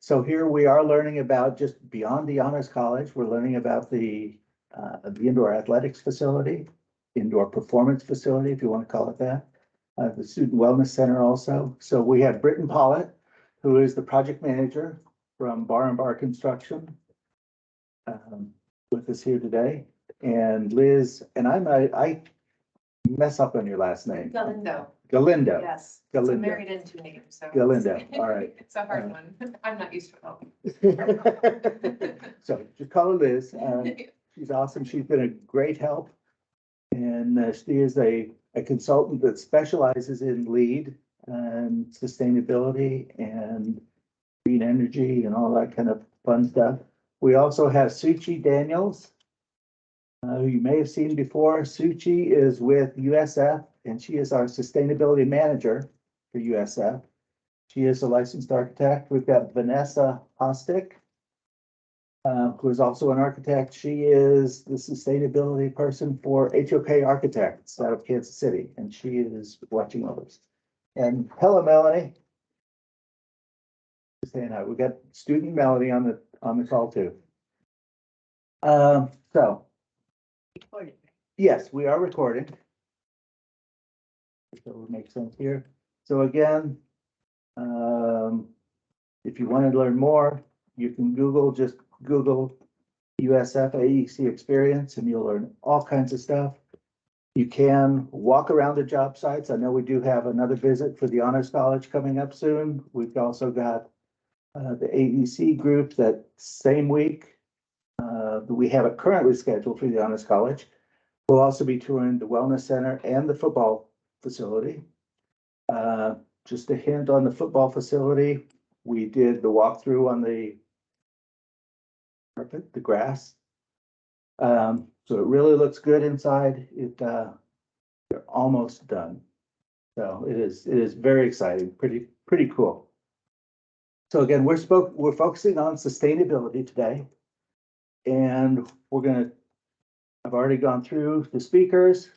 So here we are learning about, just beyond the Honors College, we're learning about the indoor athletics facility, indoor performance facility, if you want to call it that, the Student Wellness Center also. So we have Britton Pollitt, who is the project manager from Bar and Bar Construction, with us here today. And Liz, and I mess up on your last name. Galindo. Galindo. Yes. Galindo. I'm married in two names, so. Galindo, all right. It's a hard one. I'm not used to it. So just call her Liz. She's awesome. She's been a great help. And she is a consultant that specializes in LEED and sustainability and green energy and all that kind of fun stuff. We also have Suchi Daniels, who you may have seen before. Suchi is with USF, and she is our sustainability manager for USF. She is a licensed architect. We've got Vanessa Hostick, who is also an architect. She is the sustainability person for HOK Architects out of Kansas City, and she is watching all this. And hello, Melanie. Just saying hi. We got student Melanie on the call too. So yes, we are recording. So it would make sense here. So again, if you want to learn more, you can just Google USF AEC experience and you'll learn all kinds of stuff. You can walk around the job sites. I know we do have another visit for the Honors College coming up soon. We've also got the AEC group that same week. We have it currently scheduled for the Honors College. We'll also be touring the Wellness Center and the football facility. Just a hint on the football facility, we did the walkthrough on the carpet, the grass. So it really looks good inside. They're almost done. So it is very exciting, pretty cool. So again, we're focusing on sustainability today. And I've already gone through the speakers,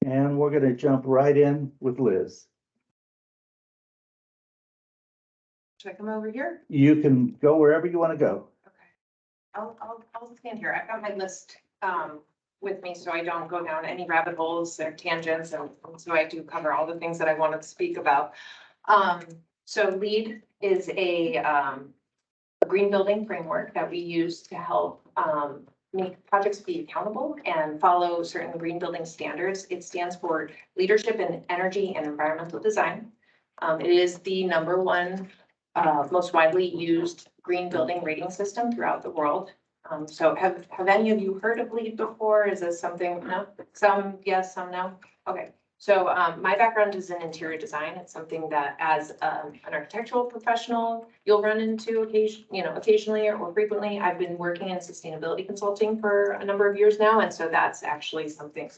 and we're gonna jump right in with Liz. Should I come over here? You can go wherever you want to go. Okay. I'll stand here. I've got my list with me, so I don't go down any rabbit holes or tangents, and so I do cover all the things that I wanted to speak about. So LEED is a green building framework that we use to help make projects be accountable and follow certain green building standards. It stands for Leadership in Energy and Environmental Design. It is the #1 most widely used green building rating system throughout the world. So have any of you heard of LEED before? Is this something? No? Some yes, some no. Okay. So my background is in interior design. It's something that as an architectural professional, you'll run into occasionally or frequently. I've been working in sustainability consulting for a number of years now. And so that's actually something,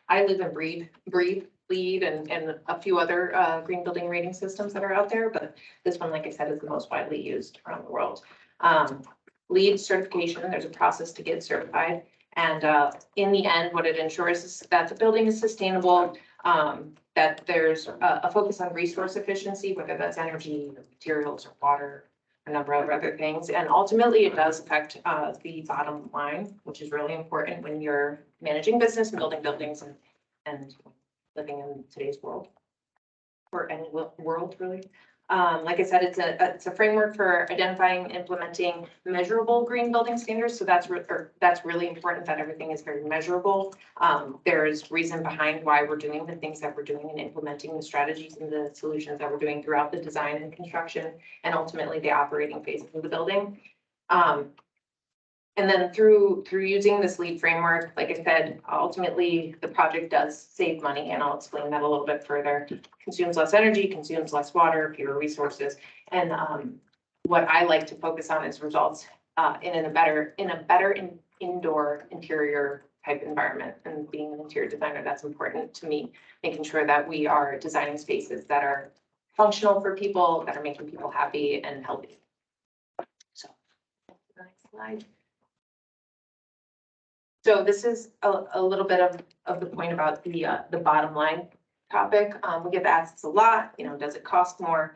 I live and breathe LEED and a few other green building rating systems that are out there. But this one, like I said, is the most widely used around the world. LEED certification, there's a process to get certified. And in the end, what it ensures is that the building is sustainable, that there's a focus on resource efficiency, whether that's energy, materials, or water, a number of other things. And ultimately, it does affect the bottom line, which is really important when you're managing business and building buildings and living in today's world, or any world, really. Like I said, it's a framework for identifying and implementing measurable green building standards. So that's really important that everything is very measurable. There's reason behind why we're doing the things that we're doing and implementing the strategies and the solutions that we're doing throughout the design and construction and ultimately the operating phases of the building. And then through using this LEED framework, like I said, ultimately the project does save money, and I'll explain that a little bit further. Consumes less energy, consumes less water, fewer resources, and what I like to focus on is results in a better indoor interior type environment. And being an interior designer, that's important to me, making sure that we are designing spaces that are functional for people, that are making people happy and healthy. So, next slide. So this is a little bit of the point about the bottom line topic. We get asked this a lot, does it cost more?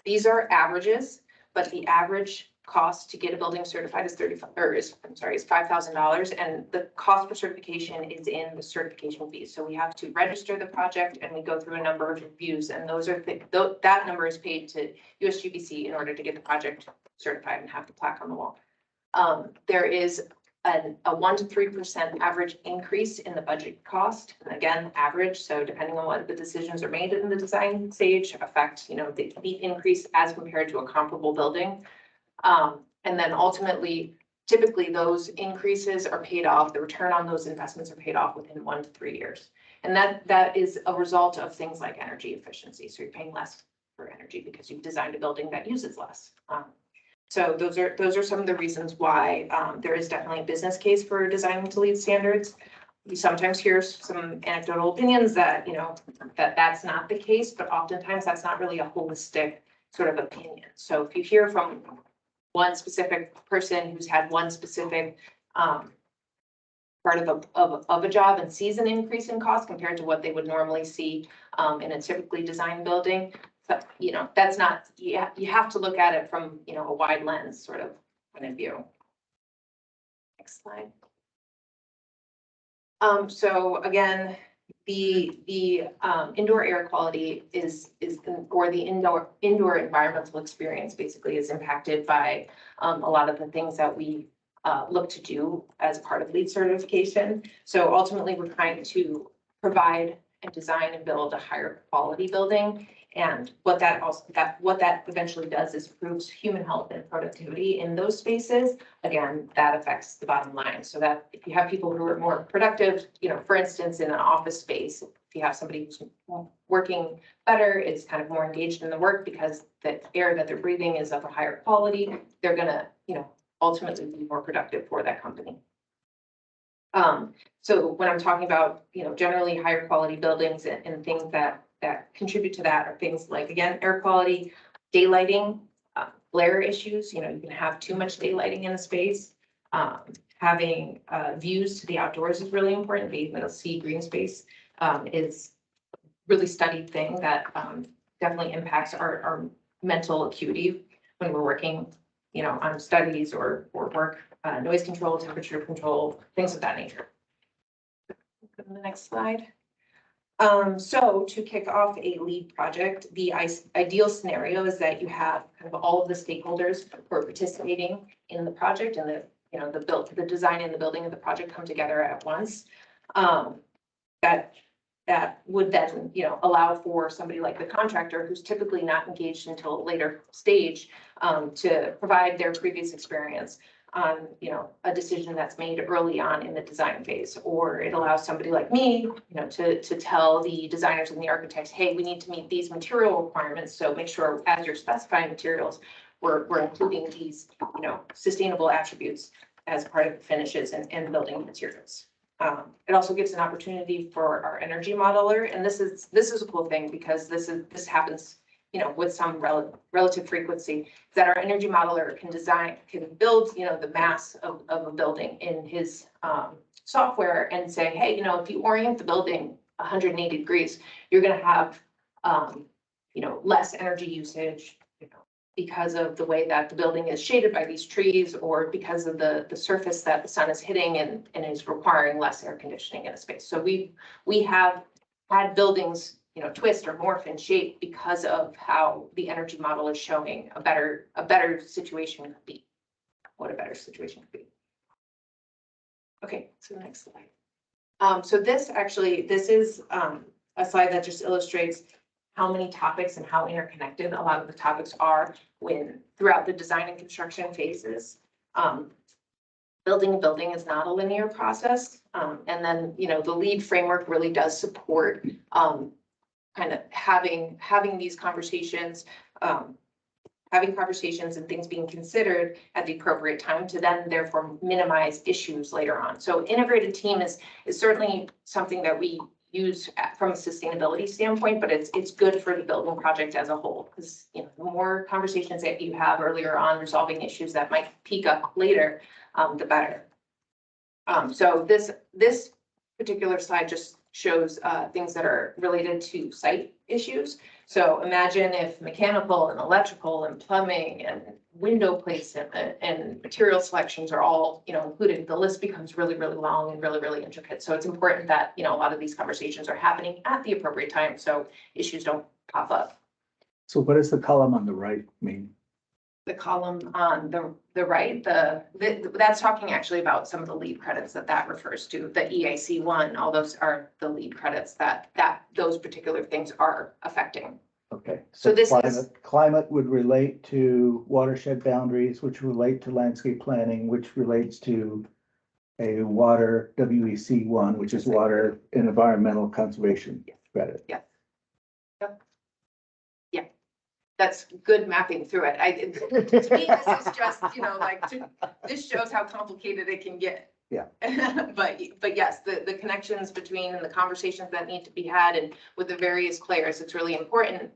These are averages. but the average cost to get a building certified is $5,000, and the cost for certification is in the certification fees. So we have to register the project and we go through a number of reviews, and those are that number is paid to USGBC in order to get the project certified and have the plaque on the wall. There is a 1 to 3% average increase in the budget cost. And again, average. So depending on what the decisions are made in the design stage affect, the increase as compared to a comparable building. And then ultimately, typically those increases are paid off. The return on those investments are paid off within 1 to 3 years. And that is a result of things like energy efficiency. So you're paying less for energy because you've designed a building that uses less. So those are some of the reasons why there is definitely a business case for designing to LEED standards. We sometimes hear some anecdotal opinions that, that's not the case, but oftentimes that's not really a holistic sort of opinion. So if you hear from one specific person who's had one specific part of a job and sees an increase in cost compared to what they would normally see in a typically designed building, but, that's not, you have to look at it from, a wide lens sort of point of view. Next slide. So again, the indoor air quality or the indoor environmental experience basically is impacted by a lot of the things that we look to do as part of LEED certification. So ultimately, we're trying to provide and design and build a higher quality building. And what that eventually does is improves human health and productivity in those spaces. Again, that affects the bottom line. So that if you have people who are more productive, for instance, in an office space, if you have somebody who's working better, is kind of more engaged in the work because the air that they're breathing is of a higher quality, they're gonna, ultimately be more productive for that company. So when I'm talking about, generally higher quality buildings and things that contribute to that are things like, again, air quality, daylighting, glare issues. You can have too much daylighting in a space. Having views to the outdoors is really important. Being able to see green space is really studied thing that definitely impacts our mental acuity when we're working, on studies or work, noise control, temperature control, things of that nature. Go to the next slide. So to kick off a LEED project, the ideal scenario is that you have kind of all of the stakeholders who are participating in the project and the design and the building of the project come together at once. That would then, allow for somebody like the contractor who's typically not engaged until a later stage to provide their previous experience on, a decision that's made early on in the design phase. Or it allows somebody like me, to tell the designers and the architects, hey, we need to meet these material requirements. So make sure as you're specifying materials, we're including these, sustainable attributes as part of the finishes and building materials. It also gives an opportunity for our energy modeler, and this is a cool thing because this happens, with some relative frequency, that our energy modeler can build, the mass of a building in his software and say, hey, if you orient the building 180 degrees, you're going to have, less energy usage, because of the way that the building is shaded by these trees, or because of the surface that the sun is hitting and is requiring less air conditioning in a space. So we have had buildings, twist or morph in shape because of how the energy model is showing a better situation could be. What a better situation could be. Okay, so the next slide. So this is a slide that just illustrates how many topics and how interconnected a lot of the topics are throughout the design and construction phases. Building a building is not a linear process. And then, the LEED framework really does support kind of having these conversations, and things being considered at the appropriate time to then therefore minimize issues later on. So integrated team is certainly something that we use from a sustainability standpoint, but it's good for the building project as a whole, because the more conversations that you have earlier on resolving issues that might peak up later, the better. So this particular slide just shows things that are related to site issues. So imagine if mechanical and electrical and plumbing and window placement and material selections are all, included. The list becomes really, really long and really, really intricate. So it's important that, a lot of these conversations are happening at the appropriate time, so issues don't pop up. So what does the column on the right mean? The column on the right, that's talking actually about some of the LEED credits that refers to. The EAC one, all those are the LEED credits that those particular things are affecting. Okay. So this is climate would relate to watershed boundaries, which relate to landscape planning, which relates to a water WEC one, which is water and environmental conservation credit. Yeah. Yep. Yeah. That's good mapping through it. To me, this is just, this shows how complicated it can get. Yeah. But yes, the connections between and the conversations that need to be had and with the various players, it's really important.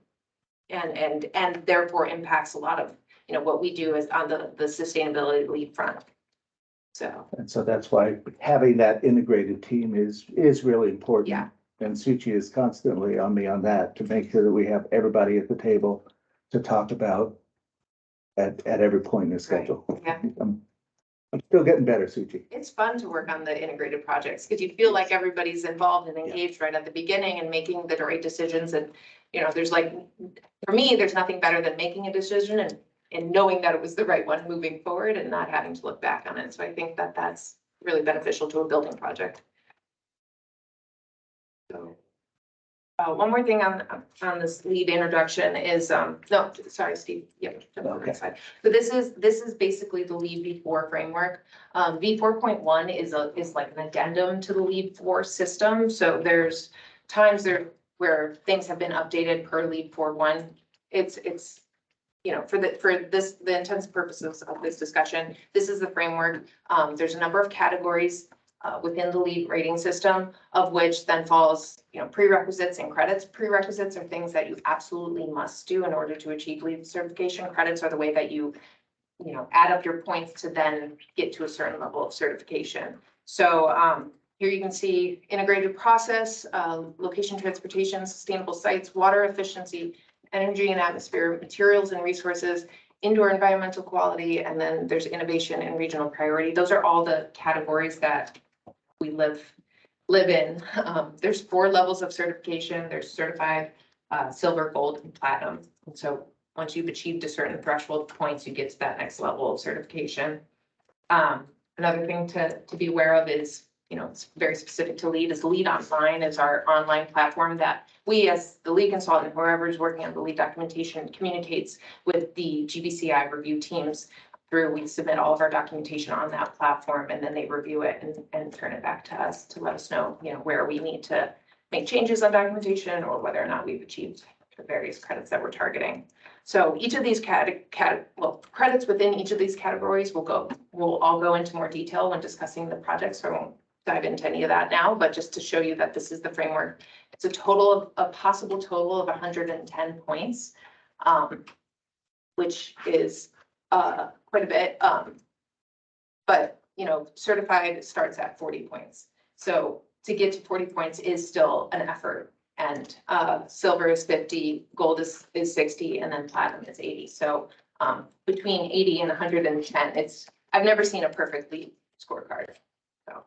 And therefore impacts a lot of, what we do is on the sustainability LEED front. And so that's why having that integrated team is really important. Yeah. And Suchi is constantly on me on that to make sure that we have everybody at the table to talk about at every point in the schedule. Yeah. I'm still getting better, Suchi. It's fun to work on the integrated projects because you feel like everybody's involved and engaged right at the beginning and making the right decisions. And, there's for me, there's nothing better than making a decision and knowing that it was the right one moving forward and not having to look back on it. So I think that that's really beneficial to a building project. So. One more thing on this LEED introduction is, no, sorry, Steve. Yep. Okay. So this is basically the LEED V4 framework. V4.1 is like an addendum to the LEED 4 system. So there's times where things have been updated per LEED 4.1. It's for the intents and purposes of this discussion, this is the framework. There's a number of categories within the LEED rating system, of which then falls, prerequisites and credits. Prerequisites are things that you absolutely must do in order to achieve LEED certification. Credits are the way that you add up your points to then get to a certain level of certification. So here you can see integrated process, location transportation, sustainable sites, water efficiency, energy and atmosphere, materials and resources, indoor environmental quality, and then there's innovation and regional priority. Those are all the categories that we live in. There's 4 levels of certification. There's certified, silver, gold, and platinum. And so once you've achieved a certain threshold points, you get to that next level of certification. Another thing to be aware of is, it's very specific to LEED, is LEED Online is our online platform that we, as the LEED consultant, whoever is working on the LEED documentation, communicates with the GBCI review teams through. We submit all of our documentation on that platform, and then they review it and turn it back to us to let us know, where we need to make changes on documentation or whether or not we've achieved the various credits that we're targeting. So each of these credits within each of these categories will all go into more detail when discussing the project. So I won't dive into any of that now, but just to show you that this is the framework. It's a possible total of 110 points, which is quite a bit. But certified starts at 40 points. So to get to 40 points is still an effort. And silver is 50, gold is 60, and then platinum is 80. So between 80 and 110, I've never seen a perfect LEED scorecard. So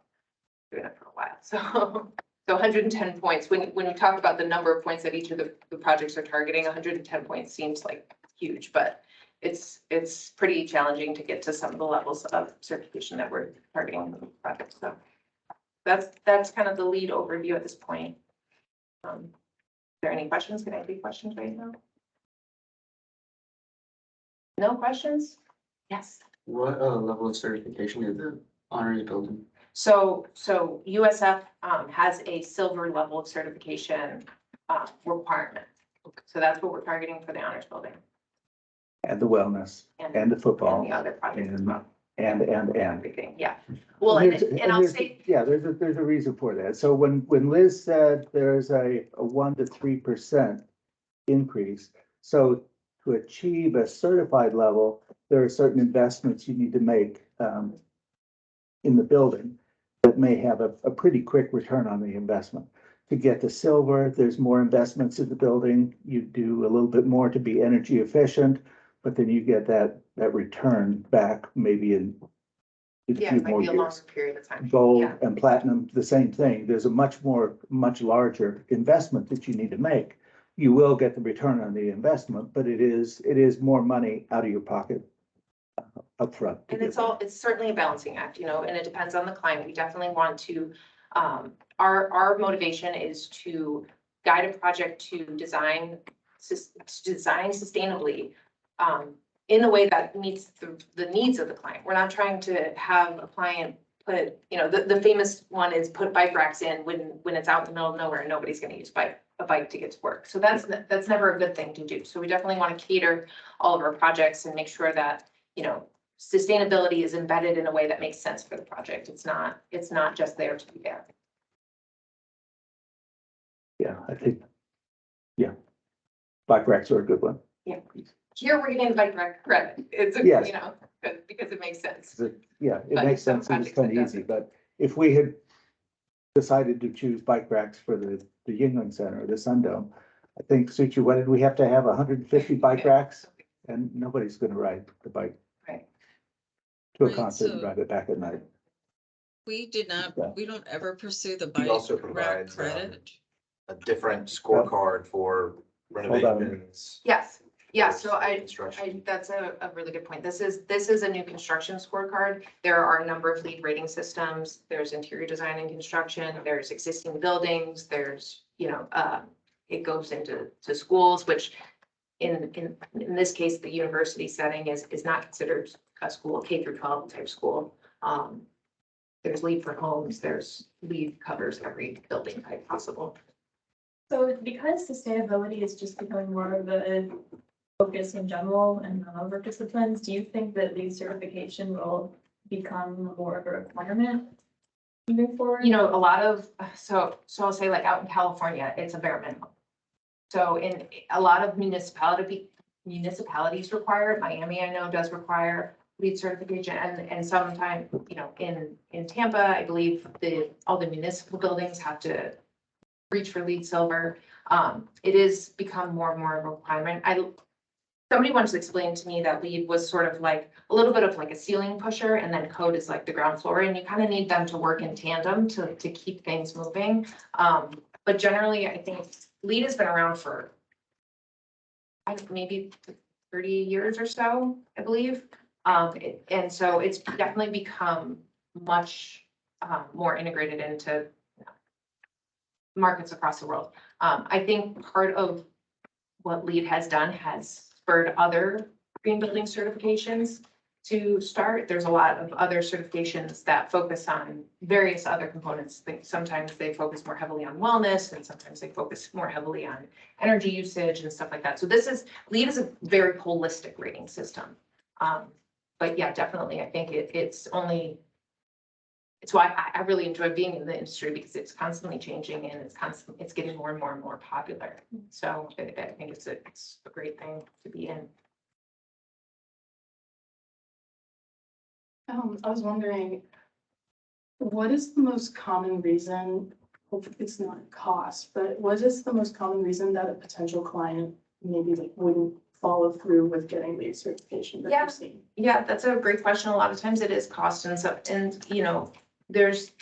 doing it for a while. So 110 points. When you talk about the number of points that each of the projects are targeting, 110 points seems like huge, but it's pretty challenging to get to some of the levels of certification that we're targeting in the project. So that's kind of the LEED overview at this point. Are there any questions? Can I take questions right now? No questions? Yes. What level of certification is the honors building? So USF has a silver level of certification requirement. So that's what we're targeting for the honors building. And the wellness and the football. And the other projects. And everything, yeah. Well, and I'll say. Yeah, there's a reason for that. So when Liz said there's a 1 to 3% increase, so to achieve a certified level, there are certain investments you need to make in the building that may have a pretty quick return on the investment. to get to silver, there's more investments in the building. You do a little bit more to be energy efficient, but then you get that return back maybe in a Yeah, few it might more be a longer years. period of time. Gold Yeah. and platinum, the same thing. There's a much larger investment that you need to make. You will get the return on the investment, but it is more money out of your pocket upfront. And it's certainly a balancing act, and it depends on the client. We definitely want to, our motivation is to guide a project to design sustainably, in a way that meets the needs of the client. We're not trying to have a client put, the famous one is put bike racks in when it's out in the middle of nowhere and nobody's gonna use a bike to get to work. So that's never a good thing to do. So we definitely want to cater all of our projects and make sure that, sustainability is embedded in a way that makes sense for the project. It's not just there to be there. Yeah, I think, yeah. Bike racks are a good one. Yeah. Here we're getting bike rack credit. It's, Yes. because it makes sense. Yeah, it But makes some sense. It was projects kind it of easy, doesn't. but if we had decided to choose bike racks for the Yingling Center, the Sundome, I think, Suchi, what did we have to have 150 bike Yeah. racks? And nobody's gonna ride the bike Right. to a Right, concert and so- drive it back at night. We did not, Yeah. we don't ever pursue the He bike also rack provides, credit. a different scorecard for on. renovations. Yes. Yeah. So Construction. that's a really good point. This is a new construction scorecard. There are a number of LEED rating systems. There's interior design and construction, there's existing buildings, there's, it goes into schools, which in this case, the university setting is not considered a school, K through 12 type school. There's LEED for homes, there's LEED covers every building type possible. So because sustainability is just becoming more of a focus in general and other disciplines, do you think that LEED certification will become more of a requirement moving forward? A lot of, so I'll say like out in California, it's a bare minimum. So in a lot of municipalities require it. Miami, I know, does require LEED certification, and sometimes, in Tampa, I believe all the municipal buildings have to reach for LEED silver. It is become more and more of a requirement. Somebody once explained to me that LEED was sort of like a little bit of like a ceiling pusher, and then code is like the ground floor, and you kind of need them to work in tandem to keep things moving. But generally, I think LEED has been around for maybe 30 years or so, I believe. And so it's definitely become much more integrated into markets across the world. I think part of what LEED has done has spurred other green building certifications to start. There's a lot of other certifications that focus on various other components. Sometimes they focus more heavily on wellness, and sometimes they focus more heavily on energy usage and stuff like that. So LEED is a very holistic rating system. But yeah, definitely, I think it's why I really enjoy being in the industry, because it's constantly changing and it's getting more and more and more popular. So I think it's a great thing to be in. I was wondering, what is the most common reason, hopefully it's not cost, but what is the most common reason that a potential client maybe like wouldn't follow through with getting LEED certification that Yeah. you've seen? Yeah, that's a great question. A lot of times it is cost and stuff, and there's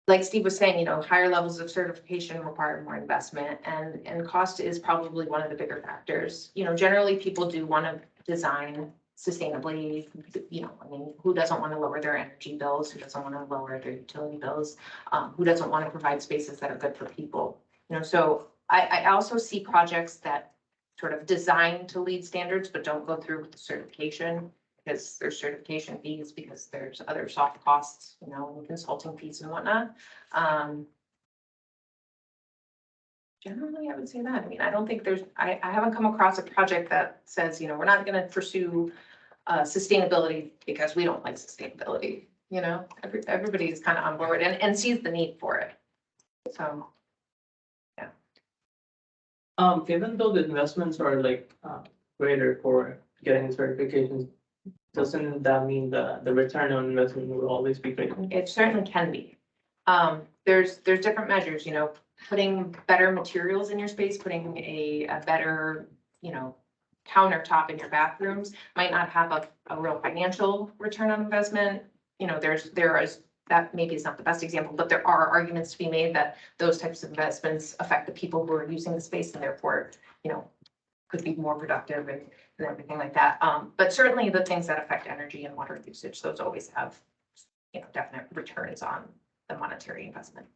like Steve was saying, higher levels of certification require more investment, and cost is probably one of the bigger factors. Generally people do want to design sustainably. Who doesn't want to lower their energy bills? Who doesn't want to lower their utility bills? Who doesn't want to provide spaces that are good for people? So I also see projects that sort of design to LEED standards, but don't go through with the certification, because there's certification fees, because there's other soft costs, and consulting fees and whatnot. Generally, I would say that. I don't think I haven't come across a project that says, we're not going to pursue sustainability because we don't like sustainability. Everybody's kind of on board and sees the need for it. So. Even though the investments are greater for getting certifications, doesn't that mean the return on investment will always be great? It certainly can be. There's different measures, you know, putting better materials in your space, putting a better, you know, countertop in your bathrooms might not have a real financial return on investment. You know, there is, that maybe is not the best example, but there are arguments to be made that those types of investments affect the people who are using the space and therefore, you know, could be more productive and everything like that. But certainly the things that affect energy and water usage, those always have, you know, definite returns on the monetary investment.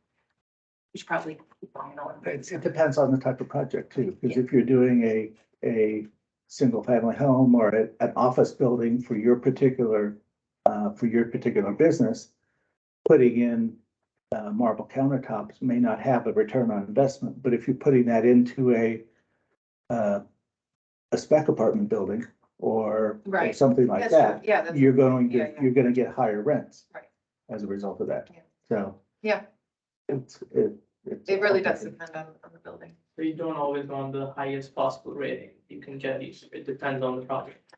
You should probably, you know, It depends on the type of project too, because if you're doing a single family home or an office building for your particular business, putting in marble countertops may not have a return on investment, but if you're putting that into a spec apartment building or Right. something like That's true. that, Yeah, that's, you're going Yeah, to, yeah. you're gonna get higher rents. Right. As a result of that. Yeah. So. Yeah. It's. It really does depend on the building. So you don't always want the highest possible rating you can get, it depends on the project.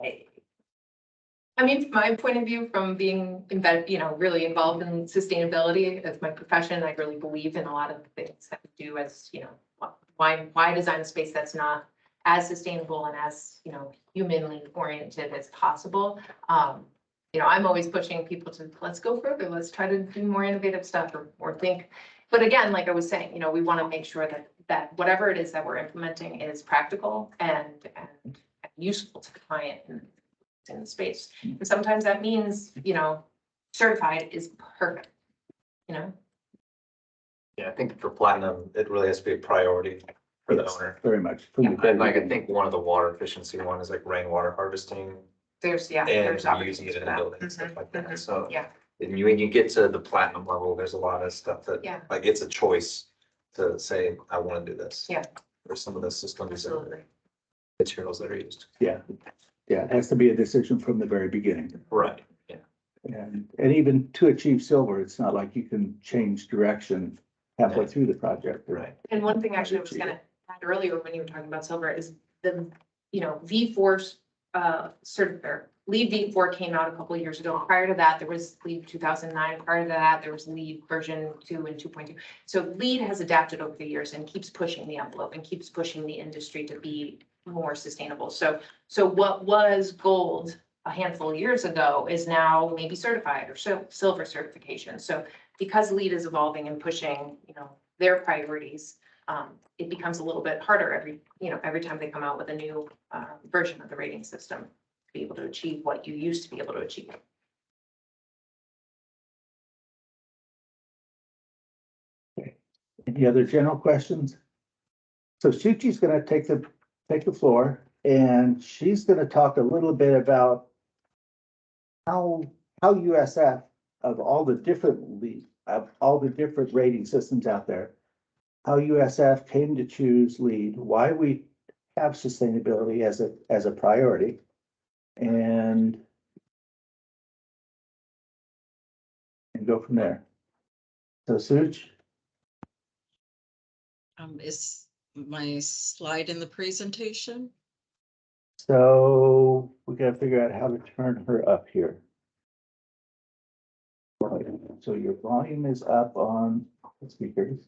I mean, from my point of view, from being you know, really involved in sustainability as my profession, I really believe in a lot of the things that we do as, you know, why design a space that's not as sustainable and as, you know, humanly oriented as possible. You know, I'm always pushing people to, let's go further, let's try to do more innovative stuff or think. But again, like I was saying, you know, we want to make sure that whatever it is that we're implementing is practical and useful to the client in the space. And sometimes that means, you know, certified is perfect, you know? Yeah, I think for platinum, it really has to be a priority for the Yes, owner. very much. And like, I think one of the water efficiency one is like rainwater harvesting There's and there's using opportunities it for in the that. building and stuff Mhm, like that. mhm. So. Yeah. And when you get to the platinum level, there's a lot of stuff that, Yeah. like, it's a choice to say, I want to do this. Yeah. Or some of the systems and Absolutely. materials that are used. Yeah, it has to be a decision from the very beginning. Right, yeah. And even to achieve silver, it's not like you can change direction halfway Yeah. through the project. Right. And one thing actually I was gonna add earlier when you were talking about silver is the, you know, V4 or LEED V4 came out a couple of years ago. Prior to that, there was LEED 2009. Prior to that, there was LEED version 2 and 2.2. So LEED has adapted over the years and keeps pushing the envelope and keeps pushing the industry to be more sustainable. So what was gold a handful of years ago is now maybe certified or silver certification. So because LEED is evolving and pushing, you know, their priorities, it becomes a little bit harder every time they come out with a new version of the rating system to be able to achieve what you used to be able to achieve. Any other general questions? So Shuchi's gonna take the floor and she's gonna talk a little bit about how USF of all the different rating systems out there, how USF came to choose LEED, why we have sustainability as a priority. And go from there. So Such, Is my slide in the presentation? so we gotta figure out how to turn her up here. So your volume is up on the speakers.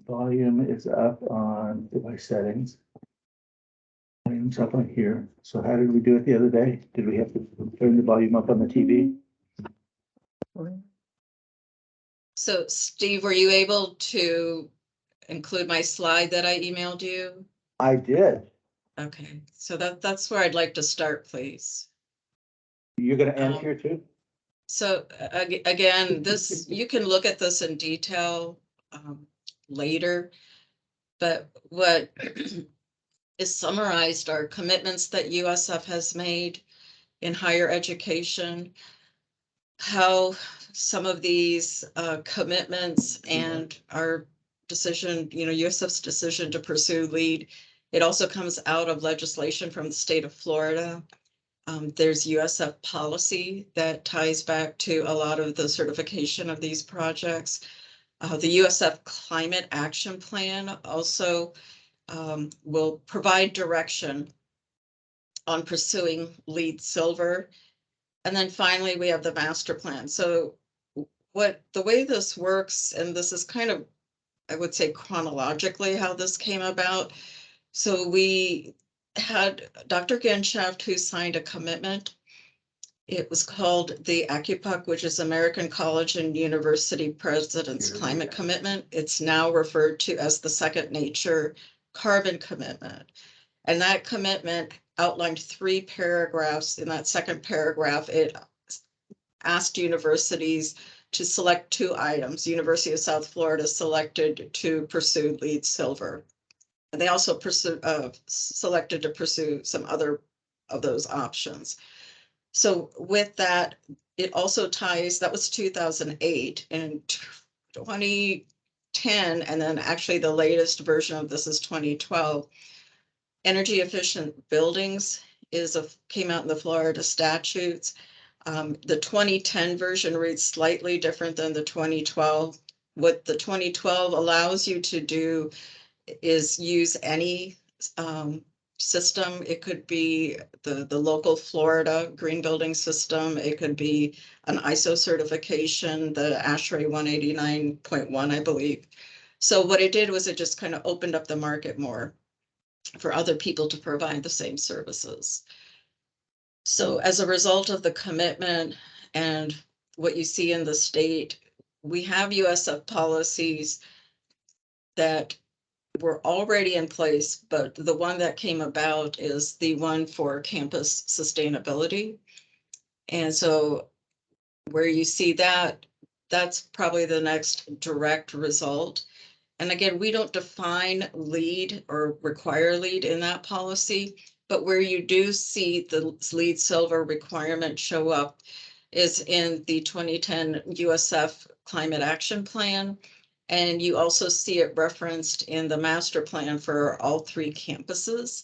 Volume is up on device settings. Volume's up on here. So how did we do it the other day? Did we have to turn the volume up on the TV? So Steve, were you able to include my slide that I emailed you? I did. Okay, so that's where I'd like to start, please. You're gonna end Um, here too? So again, this, you can look at this in detail later, but what is summarized are commitments that USF has made in higher education, how some of these commitments and our decision, you know, USF's decision to pursue LEED, it also comes out of legislation from the state of Florida. There's USF policy that ties back to a lot of the certification of these projects. The USF Climate Action Plan also will provide direction on pursuing LEED Silver. And then finally, we have the master plan. So the way this works, and this is kind of, I would say chronologically how this came about. So we had Dr. Genshaft, who signed a commitment. It was called the ACUPUC, which is American College and University President's Climate Commitment. It's now referred to as the Second Nature Carbon Commitment. And that commitment outlined 3 paragraphs. In that second paragraph, it asked universities to select 2 items. University of South Florida selected to pursue LEED Silver. And they also selected to pursue some other of those options. So with that, it also ties, that was 2008, and 2010, and then actually the latest version of this is 2012. Energy efficient buildings came out in the Florida statutes. The 2010 version reads slightly different than the 2012. What the 2012 allows you to do is use any system. It could be the local Florida green building system. It could be an ISO certification, the ASHRAE 189.1, I believe. So what it did was it just kind of opened up the market more for other people to provide the same services. So as a result of the commitment and what you see in the state, we have USF policies that were already in place, but the one that came about is the one for campus sustainability. And so where you see that, that's probably the next direct result. And again, we don't define LEED or require LEED in that policy, but where you do see the LEED Silver requirement show up is in the 2010 USF Climate Action Plan. And you also see it referenced in the master plan for all 3 campuses.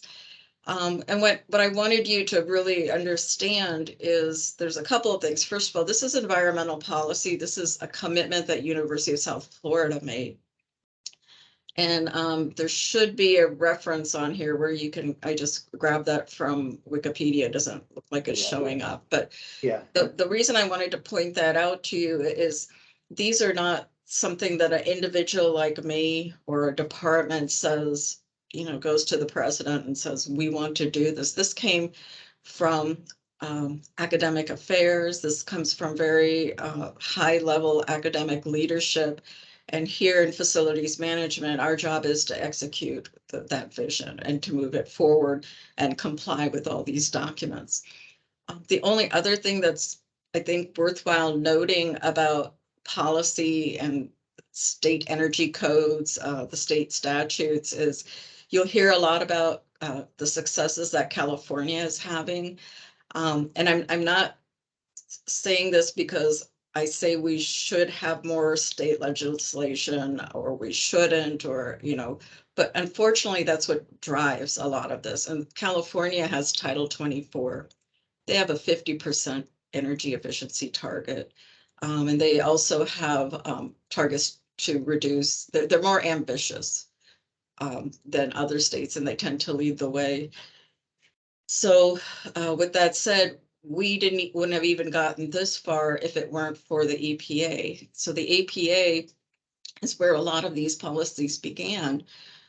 And what I wanted you to really understand is there's a couple of things. First of all, this is environmental policy. This is a commitment that University of South Florida made. And there should be a reference on here where you can, I just grabbed that from Wikipedia. It doesn't look like it's showing up, but Yeah. The reason I wanted to point that out to you is these are not something that an individual like me or a department says, goes to the president and says, we want to do this. This came from academic affairs. This comes from very high level academic leadership. And here in facilities management, our job is to execute that vision and to move it forward and comply with all these documents. The only other thing that's, I think, worthwhile noting about policy and state energy codes, the state statutes, is you'll hear a lot about the successes that California is having. And I'm not saying this because I say we should have more state legislation or we shouldn't, or, but unfortunately, that's what drives a lot of this. And California has Title 24. They have a 50% energy efficiency target. And they also have targets to reduce, they're more ambitious than other states, and they tend to lead the way. So with that said, we wouldn't have even gotten this far if it weren't for the EPA. So the EPA is where a lot of these policies began.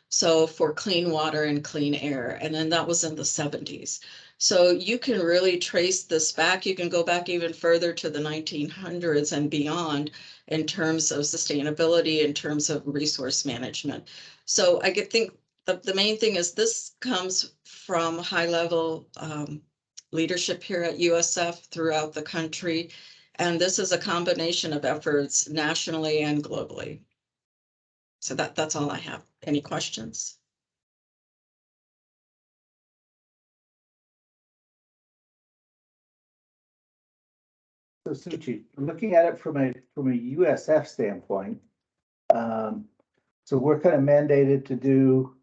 So for clean water and clean air, and then that was in the 70s. So you can really trace this back. You can go back even further to the 1900s and beyond in terms of sustainability, in terms of resource management. So I think the main thing is this comes from high level leadership here at USF throughout the country. And this is a combination of efforts nationally and globally. So that's all I have. Any questions? So Suchi, looking at it from a USF standpoint, so we're kind of mandated to do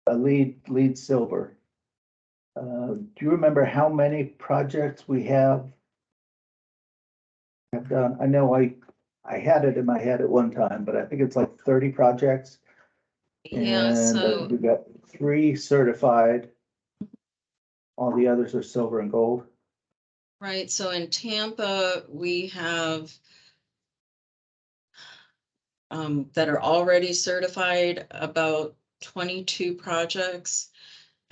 a LEED Silver. Do you remember how many projects we have done? I know I I had it in my head at one time, but I think it's like 30 projects. Yeah, And so, we've got 3 certified. All the others are silver and gold. right, so in Tampa, we have that are already certified, about 22 projects.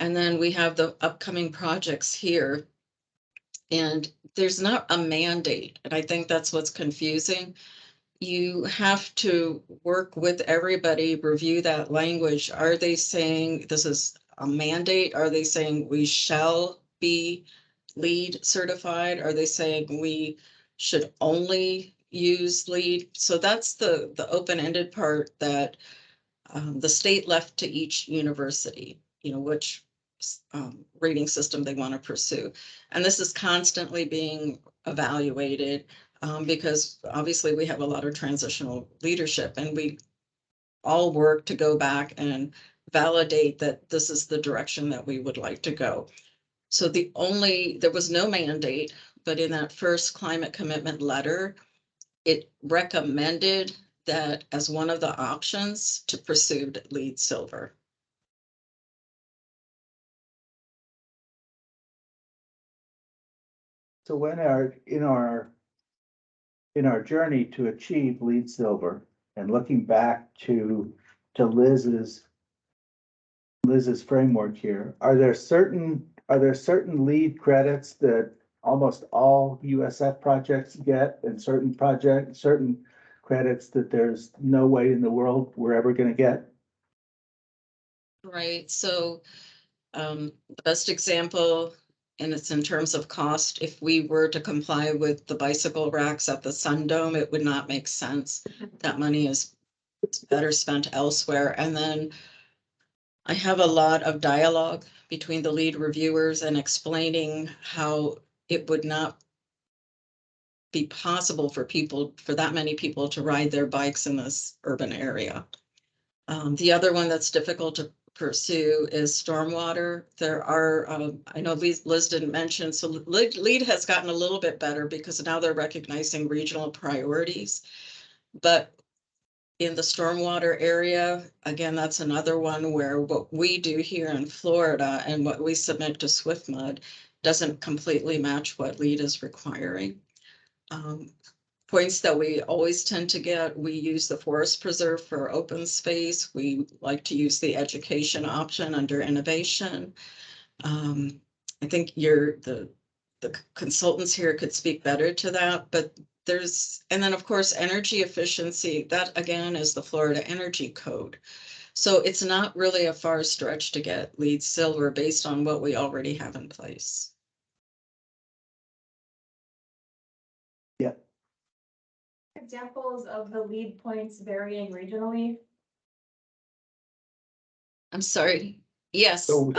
And then we have the upcoming projects here. And there's not a mandate, and I think that's what's confusing. You have to work with everybody, review that language. Are they saying this is a mandate? Are they saying we shall be LEED certified? Are they saying we should only use LEED? So that's the open-ended part that the state left to each university, which rating system they want to pursue. And this is constantly being evaluated because obviously we have a lot of transitional leadership, and we all work to go back and validate that this is the direction that we would like to go. So there was no mandate, but in that first climate commitment letter, it recommended that as one of the options to pursue LEED Silver. So when in our journey to achieve LEED Silver and looking back to Liz's framework here, are there certain LEED credits that almost all USF projects get, and certain credits that there's no way in the world we're ever gonna get? Right, so the best example, and it's in terms of cost, if we were to comply with the bicycle racks at the Sun Dome, it would not make sense. That money is better spent elsewhere. And then I have a lot of dialogue between the LEED reviewers and explaining how it would not be possible for that many people to ride their bikes in this urban area. The other one that's difficult to pursue is stormwater. There are, I know Liz didn't mention, so LEED has gotten a little bit better because now they're recognizing regional priorities. But in the stormwater area, again, that's another one where what we do here in Florida and what we submit to SwiftMud doesn't completely match what LEED is requiring. Points that we always tend to get, we use the forest preserve for open space. We like to use the education option under innovation. I think the consultants here could speak better to that, but and then of course, energy efficiency, that again is the Florida Energy Code. So it's not really a far stretch to get LEED Silver based on what we already have in place. Yeah. Examples of the LEED points varying regionally. I'm sorry. Yes. So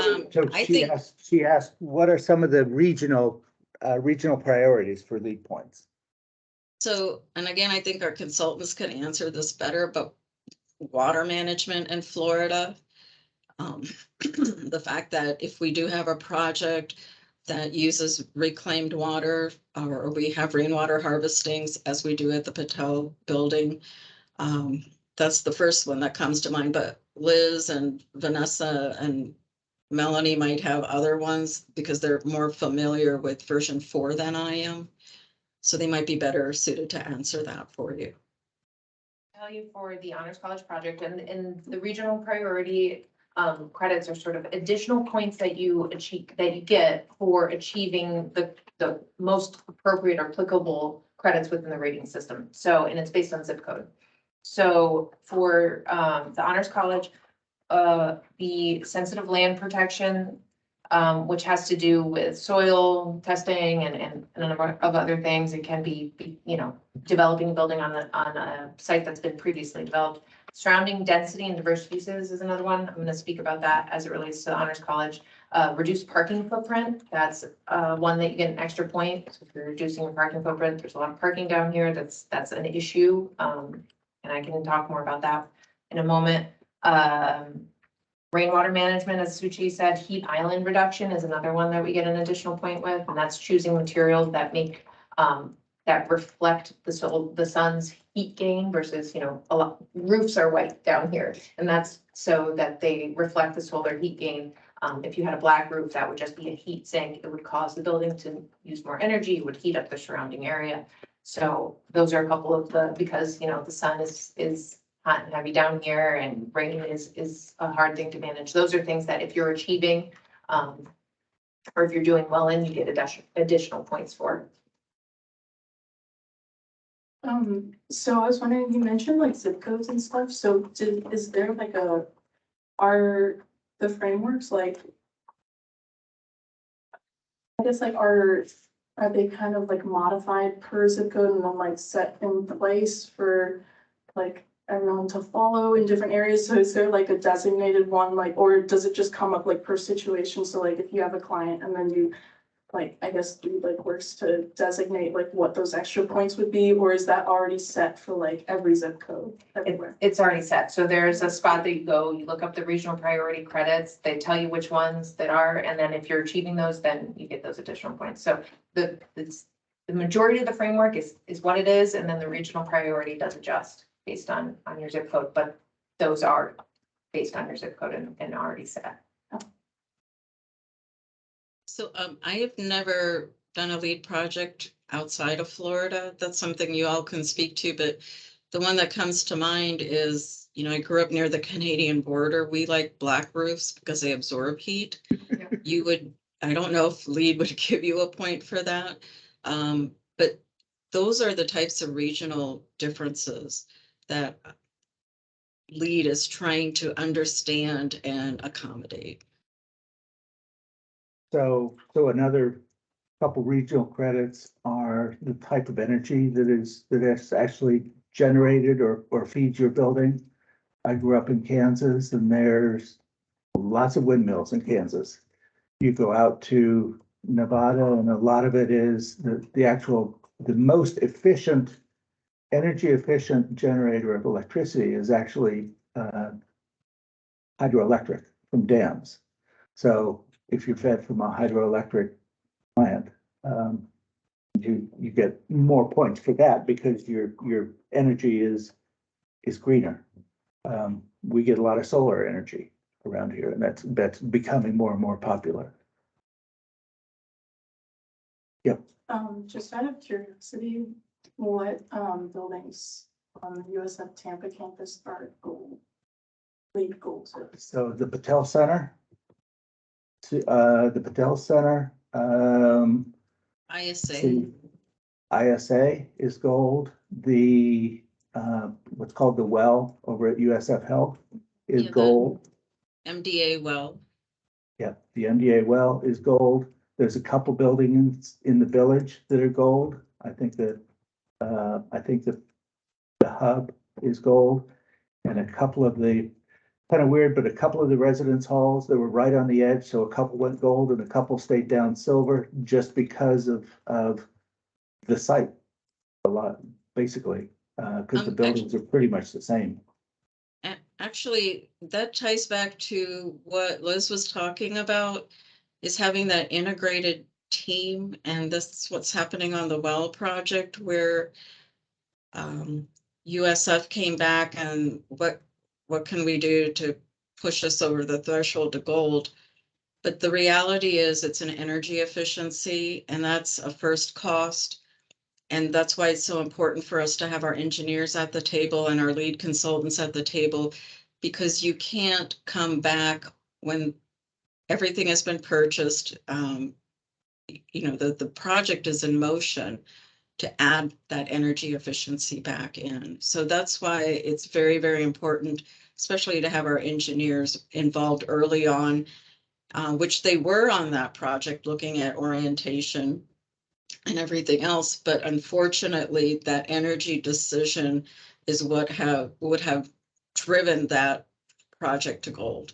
I think she asked, what are some of the regional priorities for LEED points? so. And again, I think our consultants can answer this better, but water management in Florida. The fact that if we do have a project that uses reclaimed water, or we have rainwater harvestings as we do at the Patel building, that's the first one that comes to mind. But Liz and Vanessa and Melanie might have other ones because they're more familiar with version 4 than I am. So they might be better suited to answer that for you. Tell you for the Honors College project and the regional priority credits are sort of additional points that you get for achieving the most appropriate or applicable credits within the rating system. So, and it's based on zip code. So for the Honors College, the sensitive land protection, which has to do with soil testing and a number of other things. It can be developing a building on a site that's been previously developed. Surrounding density and diverse uses is another one. I'm going to speak about that as it relates to the Honors College. Reduced parking footprint. That's one that you get an extra point. So if you're reducing your parking footprint, there's a lot of parking down here. That's an issue. And I can talk more about that in a moment. Rainwater management, as Suchi said, heat island reduction is another one that we get an additional point with, and that's choosing materials that make that reflect the sun's heat gain versus, a lot, roofs are white down here. And that's so that they reflect the solar heat gain. If you had a black roof, that would just be a heat sink. It would cause the building to use more energy, it would heat up the surrounding area. So those are a couple of because, the sun is hot and heavy down here and rain is a hard thing to manage. Those are things that if you're achieving, or if you're doing well in, you get additional points for. So I was wondering, you mentioned like zip codes and stuff, so is there like are the frameworks like, I guess like are they kind of like modified per zip code and then like set in place for like everyone to follow in different areas? So is there like a designated one, like, or does it just come up like per situation? So like if you have a client and then you like, I guess, do like works to designate like what those extra points would be, or is that already set for like every zip code everywhere? It's already set. So there's a spot that you go, you look up the regional priority credits, they tell you which ones that are, and then if you're achieving those, then you get those additional points. So the majority of the framework is what it is, and then the regional priority does adjust based on your zip code, but those are based on your zip code and already set. So I have never done a LEED project outside of Florida. That's something you all can speak to, but the one that comes to mind is, I grew up near the Canadian border. We like black roofs because they absorb heat. I don't know if LEED would give you a point for that. But those are the types of regional differences that LEED is trying to understand and accommodate. So another couple regional credits are the type of energy that is actually generated or feeds your building. I grew up in Kansas and there's lots of windmills in Kansas. You go out to Nevada and a lot of it is the most efficient, energy efficient generator of electricity is actually hydroelectric from dams. So if you're fed from a hydroelectric plant, you get more points for that because your energy is greener. We get a lot of solar energy around here, and that's becoming more and more popular. Yep. Just out of curiosity, what buildings on the USF Tampa campus are LEED goals? So the Patel Center, ISA. ISA is gold. The what's called the well over at USF Health is gold. MDA well. Yeah, the MDA well is gold. There's a couple buildings in the village that are gold. I think that the hub is gold, and a couple of the kind of weird, but a couple of the residence halls that were right on the edge. So a couple went gold and a couple stayed down silver just because of the site. A lot, basically, because the buildings are pretty much the same. Actually, that ties back to what Liz was talking about, is having that integrated team. And this is what's happening on the well project where USF came back and what can we do to push us over the threshold to gold? But the reality is it's an energy efficiency, and that's a first cost. And that's why it's so important for us to have our engineers at the table and our LEED consultants at the table, because you can't come back when everything has been purchased. The project is in motion to add that energy efficiency back in. So that's why it's very, very important, especially to have our engineers involved early on, which they were on that project looking at orientation and everything else. But unfortunately, that energy decision is what would have driven that project to gold.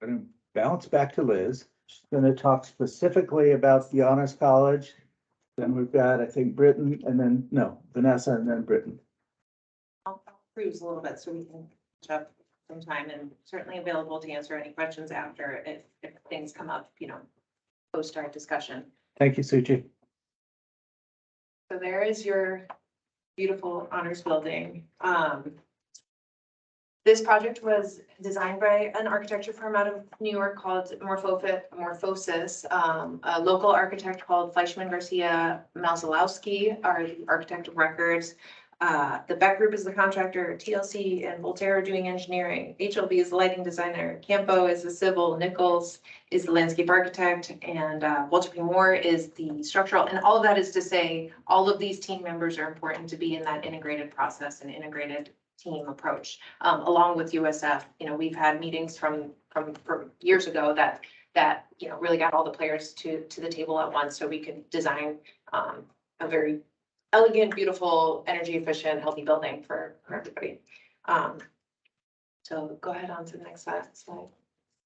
I'm going to bounce back to Liz. She's going to talk specifically about the Honors College. Then we've got, I think, Vanessa and then Britton. I'll cruise a little bit so we can catch up some time, and certainly available to answer any questions after if things come up, post our discussion. Thank you, Suchi. So there is your beautiful honors building. This project was designed by an architecture firm out of New York called Morphosis. A local architect called Fleischman Garcia Malzalowski are the architect of records. The Beck Group is the contractor, TLC and Voltaire are doing engineering. HLB is the lighting designer, Campo is the civil, Nichols is the landscape architect, and Walter P. Moore is the structural. And all of that is to say, all of these team members are important to be in that integrated process and integrated team approach, along with USF. You know, we've had meetings from years ago that you know, really got all the players to the table at once, so we could design a very elegant, beautiful, energy efficient, healthy building for everybody. So go ahead on to the next slide.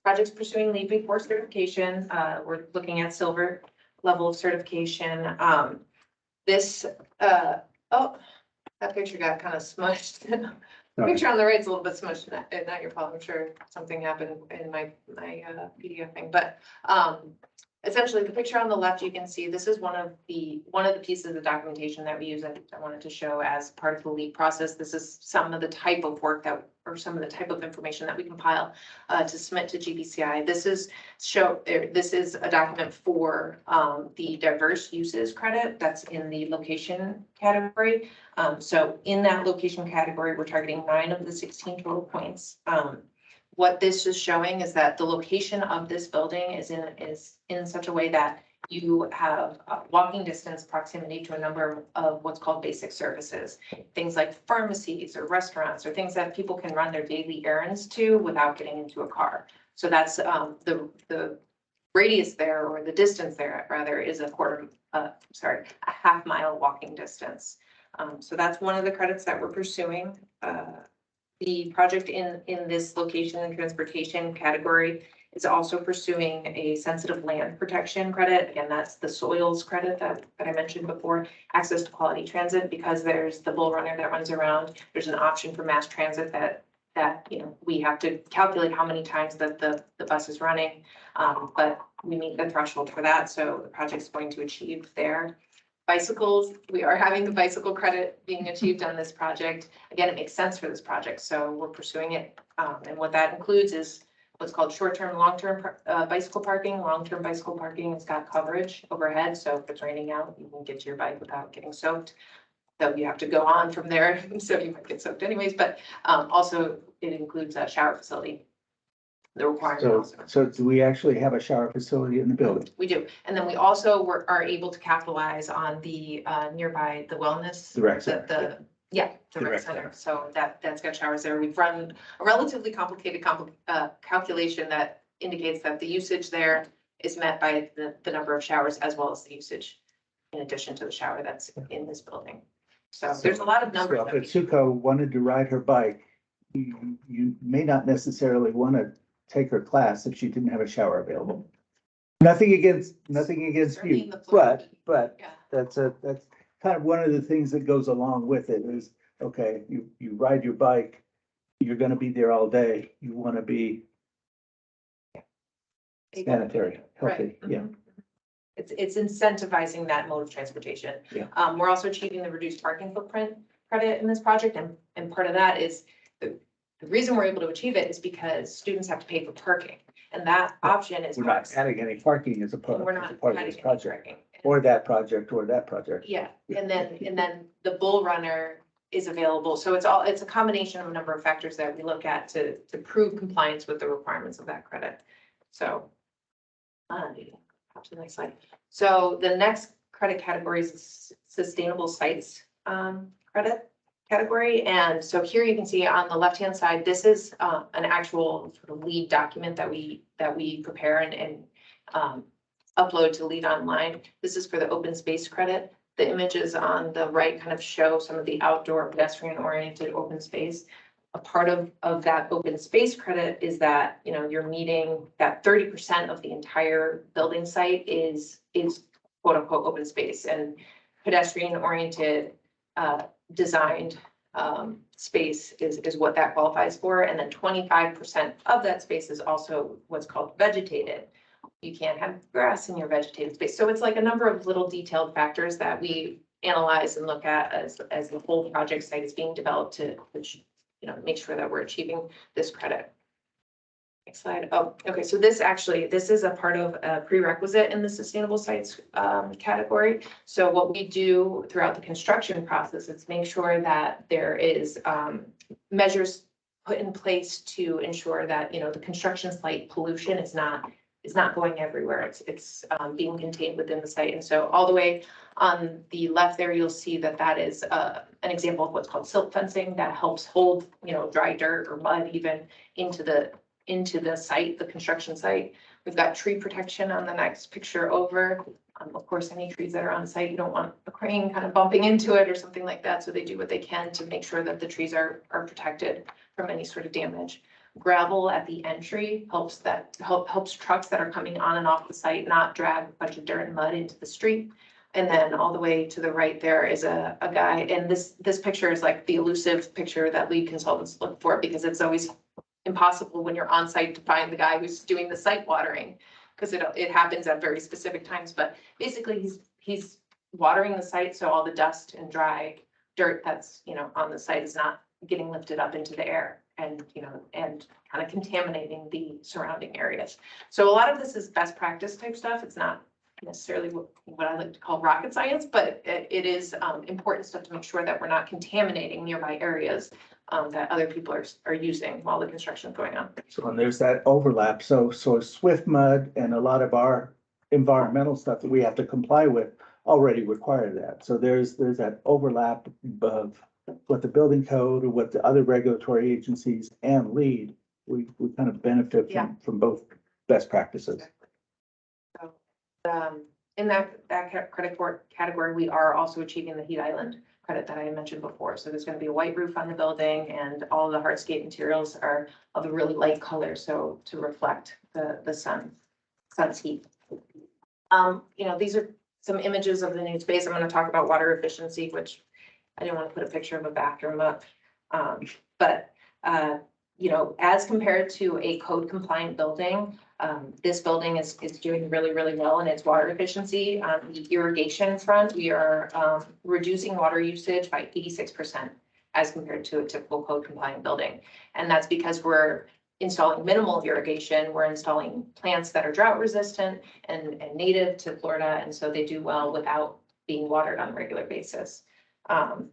Projects pursuing LEED before certification. We're looking at silver level of certification. Oh, that picture got kind of smushed. The picture on the right is a little bit smushed, not your fault. I'm sure something happened in my PDF thing, but essentially the picture on the left, you can see this is one of the pieces of documentation that we use. I wanted to show as part of the LEED process. This is some of the type of work some of the type of information that we compile to submit to GBCI. This is a document for the diverse uses credit that's in the location category. So in that location category, we're targeting 9 of the 16 total points. What this is showing is that the location of this building is in such a way that you have walking distance proximity to a number of what's called basic services, things like pharmacies or restaurants or things that people can run their daily errands to without getting into a car. So that's the radius there, or the distance there rather, is a half mile walking distance. So that's one of the credits that we're pursuing. The project in this location and transportation category is also pursuing a sensitive land protection credit. Again, that's the soils credit that I mentioned before. Access to quality transit, because there's the bull runner that runs around. There's an option for mass transit that you know, we have to calculate how many times that the bus is running, but we meet the threshold for that, so the project's going to achieve there. Bicycles, we are having the bicycle credit being achieved on this project. Again, it makes sense for this project, so we're pursuing it. And what that includes is what's called short-term, long-term bicycle parking. Long-term bicycle parking has got coverage overhead, so if it's raining out, you can get to your bike without getting soaked. So you have to go on from there, so you might get soaked anyways, but also it includes a shower facility. The requirement. So do we actually have a shower facility in the building? We do. And then we also are able to capitalize on the nearby, the wellness. The rec center. The rec center. So that's got showers there. We've run a relatively complicated calculation that indicates that the usage there is met by the number of showers as well as the usage in addition to the shower that's in this building. So there's a lot of numbers. So if Atsuko wanted to ride her bike, you may not necessarily want to take her class if she didn't have a shower available. Nothing against Certainly you, the floor. but Yeah. that's kind of one of the things that goes along with it is, okay, you ride your bike, you're gonna be there all day, you wanna be sanitary, healthy, Right. yeah. Mhm. It's incentivizing that mode of transportation. Yeah. We're also achieving the reduced parking footprint credit in this project, and part of that is the reason we're able to achieve it is because students have to pay for parking, and that option is. We're not adding any parking as a part We're of not this adding any project, parking. or that project. Yeah, and then the bull runner is available. So it's a combination of a number of factors that we look at to prove compliance with the requirements of that credit. So up to the next slide. So the next credit category is sustainable sites credit category. And so here you can see on the left-hand side, this is an actual sort of LEED document that we prepare and upload to LEED Online. This is for the open space credit. The images on the right kind of show some of the outdoor pedestrian-oriented open space. A part of that open space credit is that, you know, you're meeting that 30% of the entire building site is quote unquote open space, and pedestrian-oriented designed space is what that qualifies for. And then 25% of that space is also what's called vegetated. You can't have grass in your vegetated space. So it's like a number of little detailed factors that we analyze and look at as the whole project site is being developed to, make sure that we're achieving this credit. Next slide. Oh, okay. So this is a part of a prerequisite in the sustainable sites category. So what we do throughout the construction process is make sure that there is measures put in place to ensure that, the construction site pollution is not going everywhere. It's being contained within the site. And so all the way on the left there, you'll see that is an example of what's called silt fencing that helps hold, dry dirt or mud even into the site, the construction site. We've got tree protection on the next picture over. Of course, any trees that are on site, you don't want a crane kind of bumping into it or something like that. So they do what they can to make sure that the trees are protected from any sort of damage. Gravel at the entry helps trucks that are coming on and off the site not drag a bunch of dirt and mud into the street. And then all the way to the right there is a guy, and this picture is like the elusive picture that LEED consultants look for, because it's always impossible when you're on site to find the guy who's doing the site watering, because it happens at very specific times. But basically he's watering the site so all the dust and dry dirt that's on the site is not getting lifted up into the air and kind of contaminating the surrounding areas. So a lot of this is best practice type stuff. It's not necessarily what I like to call rocket science, but it is important stuff to make sure that we're not contaminating nearby areas that other people are using while the construction is going on. So, and there's that overlap. So Swift Mud and a lot of our environmental stuff that we have to comply with already require that. So there's that overlap of what the building code or what the other regulatory agencies and LEED, we kind of benefit from both best practices. So, in that credit category, we are also achieving the heat island credit that I mentioned before. So there's going to be a white roof on the building, and all the hardscape materials are of a really light color, so to reflect the sun's heat. These are some images of the new space. I'm going to talk about water efficiency, which I didn't want to put a picture of a bathroom up, but as compared to a code compliant building, this building is doing really, really well in its water efficiency. On the irrigation front, we are reducing water usage by 86% as compared to a typical code compliant building. And that's because we're installing minimal irrigation. We're installing plants that are drought resistant and native to Florida. And so they do well without being watered on a regular basis. On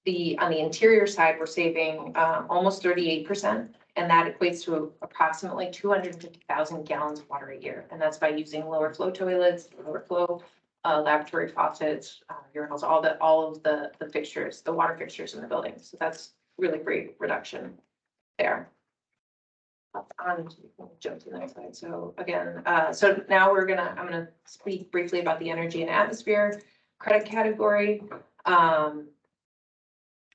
the interior side, we're saving almost 38%, and that equates to approximately 250,000 gallons of water a year. And that's by using lower flow toilets, lower flow laboratory faucets, urinals, all of the fixtures, the water fixtures in the building. So that's really great reduction there. Jump to the next slide. So again, so now I'm gonna speak briefly about the energy and atmosphere credit category.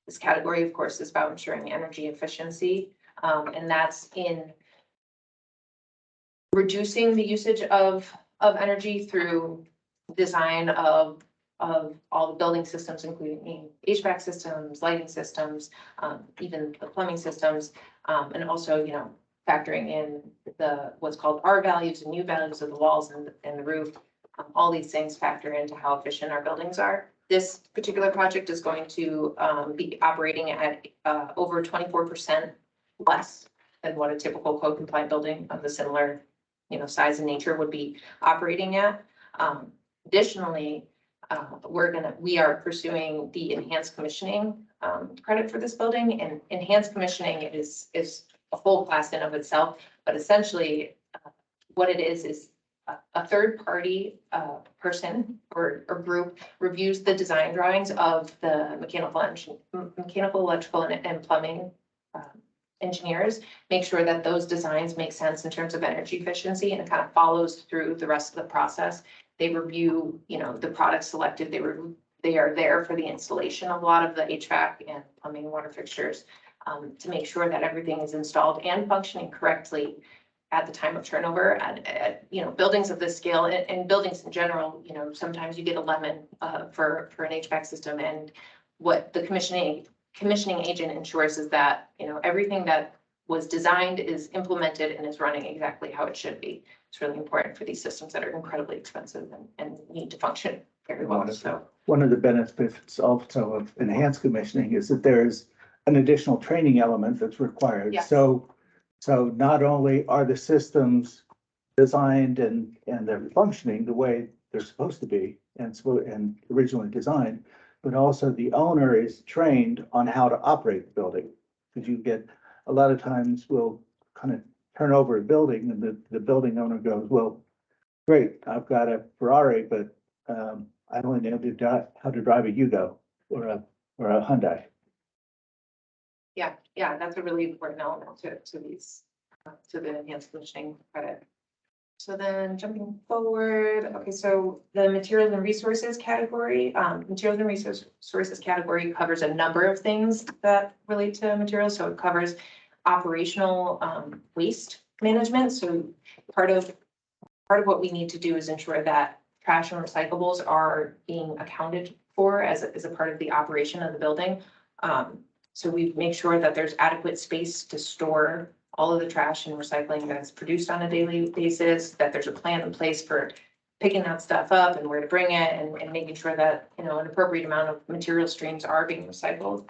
This category, of course, is about ensuring energy efficiency, and that's in reducing the usage of energy through design of all the building systems, including HVAC systems, lighting systems, even the plumbing systems, and also, factoring in what's called R values and U values of the walls and the roof. All these things factor into how efficient our buildings are. This particular project is going to be operating at over 24% less than what a typical code compliant building of the similar, size and nature would be operating at. Additionally, we are pursuing the enhanced commissioning credit for this building, and enhanced commissioning is a whole class in of itself, but essentially what it is a third party person or group reviews the design drawings of the mechanical, electrical, and plumbing engineers, make sure that those designs make sense in terms of energy efficiency, and it kind of follows through the rest of the process. They review, the products selected. They are there for the installation of a lot of the HVAC and plumbing water fixtures to make sure that everything is installed and functioning correctly at the time of turnover. At buildings of this scale and buildings in general, sometimes you get a lemon for an HVAC system, and what the commissioning agent ensures is that everything that was designed is implemented and is running exactly how it should be. It's really important for these systems that are incredibly expensive and need to function very well. So one of the benefits also of enhanced commissioning is that there's an additional training element that's required. Yes. So not only are the systems designed and they're functioning the way they're supposed to be and originally designed, but also the owner is trained on how to operate the building. Because you get, a lot of times we'll kind of turn over a building and the building owner goes, well, great, I've got a Ferrari, but I only know how to drive a Yugo or a Hyundai. Yeah, that's a really important element to these, to the enhanced commissioning credit. So then jumping forward, okay, so the materials and resources category, materials and resources category covers a number of things that relate to materials. So it covers operational waste management. So part of what we need to do is ensure that trash and recyclables are being accounted for as a part of the operation of the building. So we make sure that there's adequate space to store all of the trash and recycling that's produced on a daily basis, that there's a plan in place for picking that stuff up and where to bring it and making sure that, you know, an appropriate amount of material streams are being recycled.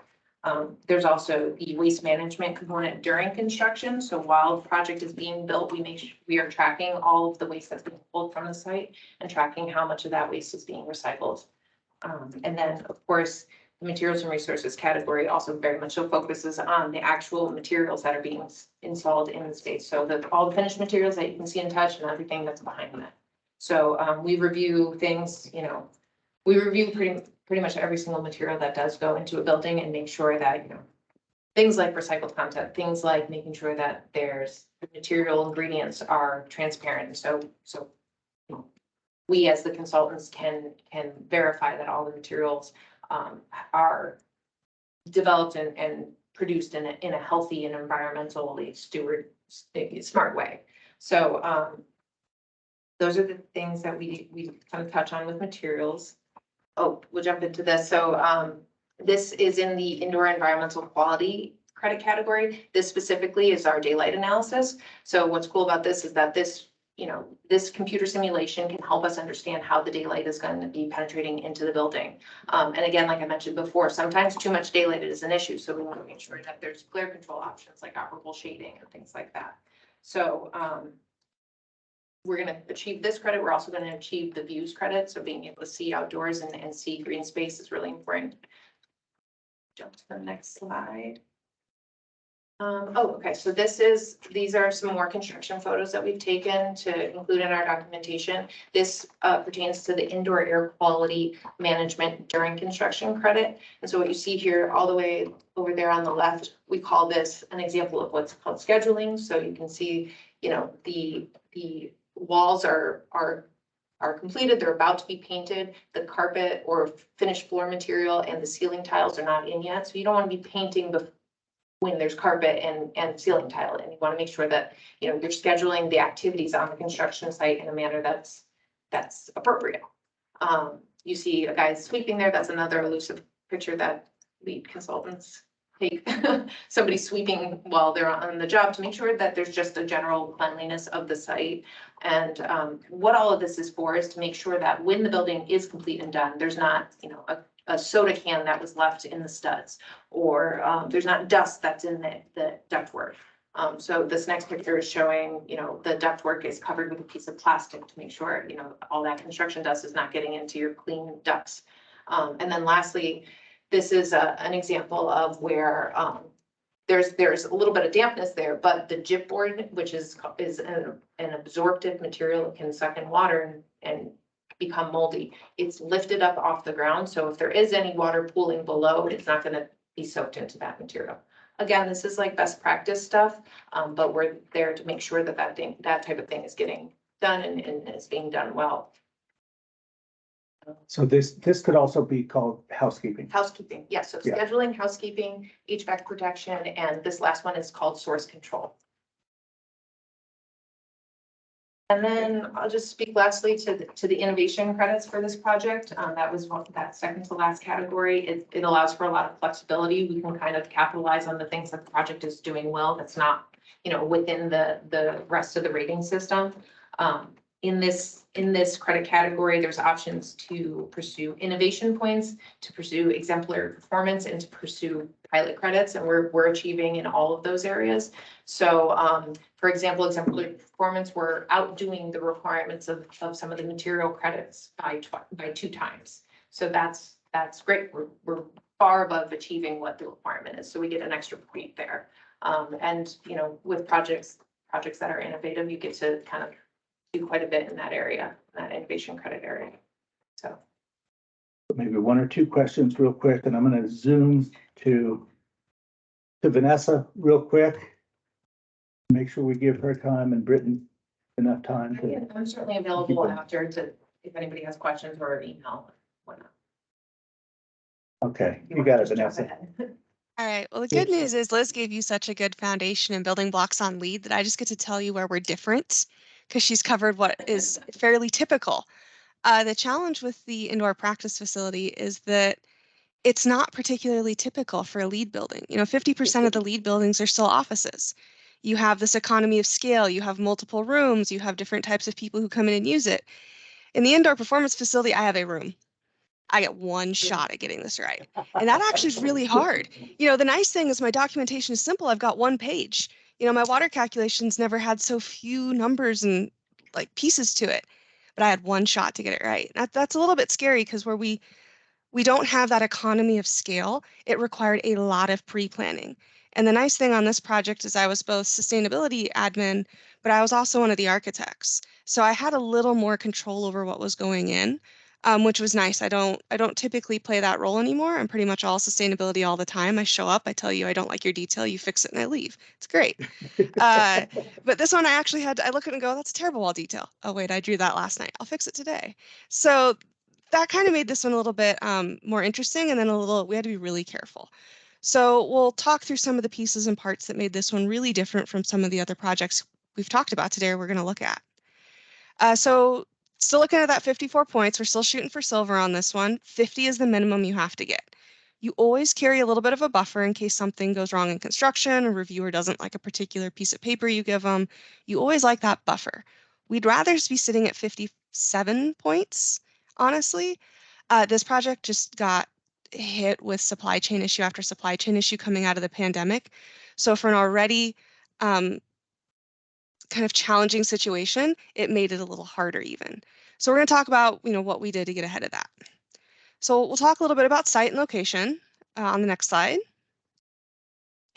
There's also the waste management component during construction. So while the project is being built, we are tracking all of the waste that's being pulled from the site and tracking how much of that waste is being recycled. And then, of course, the materials and resources category also very much so focuses on the actual materials that are being installed in the space. So all the finished materials that you can see and touch and everything that's behind that. So we review things, you know, we review pretty much every single material that does go into a building and make sure that, you know, things like recycled content, things like making sure that there's material ingredients are transparent. So you know, we as the consultants can verify that all the materials are developed and produced in a healthy and environmentally smart way. So those are the things that we kind of touch on with materials. Oh, we'll jump into this. So this is in the indoor environmental quality credit category. This specifically is our daylight analysis. So what's cool about this is that this, you know, this computer simulation can help us understand how the daylight is going to be penetrating into the building. And again, like I mentioned before, sometimes too much daylight is an issue. So we want to make sure that there's glare control options like operable shading and things like that. So we're going to achieve this credit. We're also going to achieve the views credit. So being able to see outdoors and see green space is really important. Jump to the next slide. Okay. So these are some more construction photos that we've taken to include in our documentation. This pertains to the indoor air quality management during construction credit. And so what you see here all the way over there on the left, we call this an example of what's called scheduling. So you can see, you know, the walls are completed. They're about to be painted. The carpet or finished floor material and the ceiling tiles are not in yet. So you don't want to be painting when there's carpet and ceiling tile. And you want to make sure that, you know, you're scheduling the activities on the construction site in a manner that's appropriate. You see a guy sweeping there. That's another elusive picture that LEED consultants take. Somebody sweeping while they're on the job to make sure that there's just a general cleanliness of the site. And what all of this is for is to make sure that when the building is complete and done, there's not, you know, a soda can that was left in the studs, or there's not dust that's in the ductwork. So this next picture is showing, you know, the ductwork is covered with a piece of plastic to make sure, you know, all that construction dust is not getting into your clean ducts. And then lastly, this is an example of where there's a little bit of dampness there, but the gypboard, which is an absorptive material, it can suck in water and become moldy. It's lifted up off the ground. So if there is any water pooling below, it's not going to be soaked into that material. Again, this is like best practice stuff, but we're there to make sure that that type of thing is getting done and is being done well. So this could also be called housekeeping. Housekeeping, yes. So Yeah. scheduling, housekeeping, HVAC protection, and this last one is called source control. And then I'll just speak lastly to the innovation credits for this project. That was that second to last category. It allows for a lot of flexibility. We can kind of capitalize on the things that the project is doing well. That's not, you know, within the rest of the rating system. in this credit category, there's options to pursue innovation points, to pursue exemplary performance, and to pursue pilot credits, and we're achieving in all of those areas. So, for example, exemplary performance, we're outdoing the requirements of some of the material credits by 2 times. So that's great. We're far above achieving what the requirement is, so we get an extra point there. And with projects that are innovative, you get to kind of do quite a bit in that area, that innovation credit area. So Maybe 1 or 2 questions real quick, and I'm gonna zoom to Vanessa real quick. Make sure we give her time and Britton enough time to. I'm certainly available after if anybody has questions or email, whatnot. Okay, you got it, Vanessa. All right. Well, the good news is Liz gave you such a good foundation and building blocks on LEED that I just get to tell you where we're different because she's covered what is fairly typical. The challenge with the indoor practice facility is that it's not particularly typical for a LEED building. 50% of the LEED buildings are still offices. You have this economy of scale, you have multiple rooms, you have different types of people who come in and use it. In the indoor performance facility, I have a room. I get 1 shot at getting this right. And that actually is really hard. The nice thing is my documentation is simple. I've got 1 page. My water calculations never had so few numbers and like pieces to it, but I had 1 shot to get it right. That's a little bit scary because where we don't have that economy of scale, it required a lot of pre-planning. And the nice thing on this project is I was both sustainability admin, but I was also one of the architects. So I had a little more control over what was going in. Which was nice. I don't typically play that role anymore. I'm pretty much all sustainability all the time. I show up, I tell you I don't like your detail, you fix it, and I leave. It's great. But this one I actually I look at it and go, that's a terrible wall detail. Oh wait, I drew that last night. I'll fix it today. So that kind of made this one a little bit more interesting, and then we had to be really careful. So we'll talk through some of the pieces and parts that made this one really different from some of the other projects we've talked about today or we're going to look at. So still looking at that 54 points. We're still shooting for silver on this one. 50 is the minimum you have to get. You always carry a little bit of a buffer in case something goes wrong in construction, a reviewer doesn't like a particular piece of paper you give them. You always like that buffer. We'd rather be sitting at 57 points, honestly. This project just got hit with supply chain issue after supply chain issue coming out of the pandemic. So for an already kind of challenging situation, it made it a little harder even. So we're going to talk about, what we did to get ahead of that. So we'll talk a little bit about site and location on the next slide.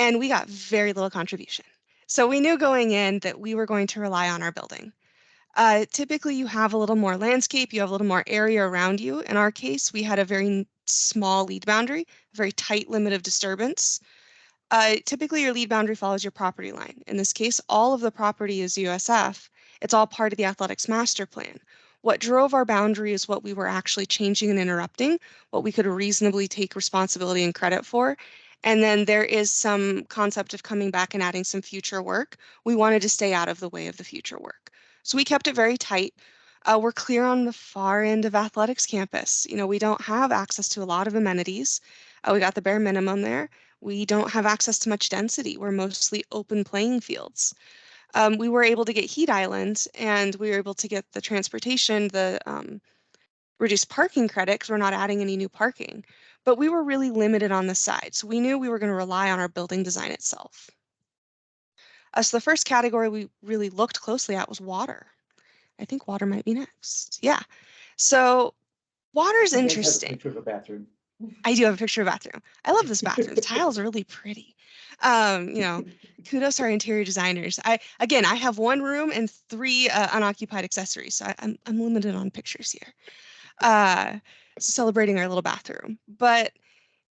And we got very little contribution. So we knew going in that we were going to rely on our building. Typically, you have a little more landscape, you have a little more area around you. In our case, we had a very small LEED boundary, a very tight limit of disturbance. Typically, your LEED boundary follows your property line. In this case, all of the property is USF. It's all part of the athletics master plan. What drove our boundary is what we were actually changing and interrupting, what we could reasonably take responsibility and credit for. And then there is some concept of coming back and adding some future work. We wanted to stay out of the way of the future work. So we kept it very tight. We're clear on the far end of athletics campus. We don't have access to a lot of amenities. We got the bare minimum there. We don't have access to much density. We're mostly open playing fields. We were able to get heat islands, and we were able to get the transportation, the reduced parking credit because we're not adding any new parking. But we were really limited on the side. So we knew we were going to rely on our building design itself. So the first category we really looked closely at was water. I think water might be next. Yeah. So water is interesting. Picture of a bathroom. I do have a picture of a bathroom. I love this bathroom. The tiles are really pretty. Kudos to our interior designers. I have 1 room and 3 unoccupied accessories, so I'm limited on pictures here. Celebrating our little bathroom. But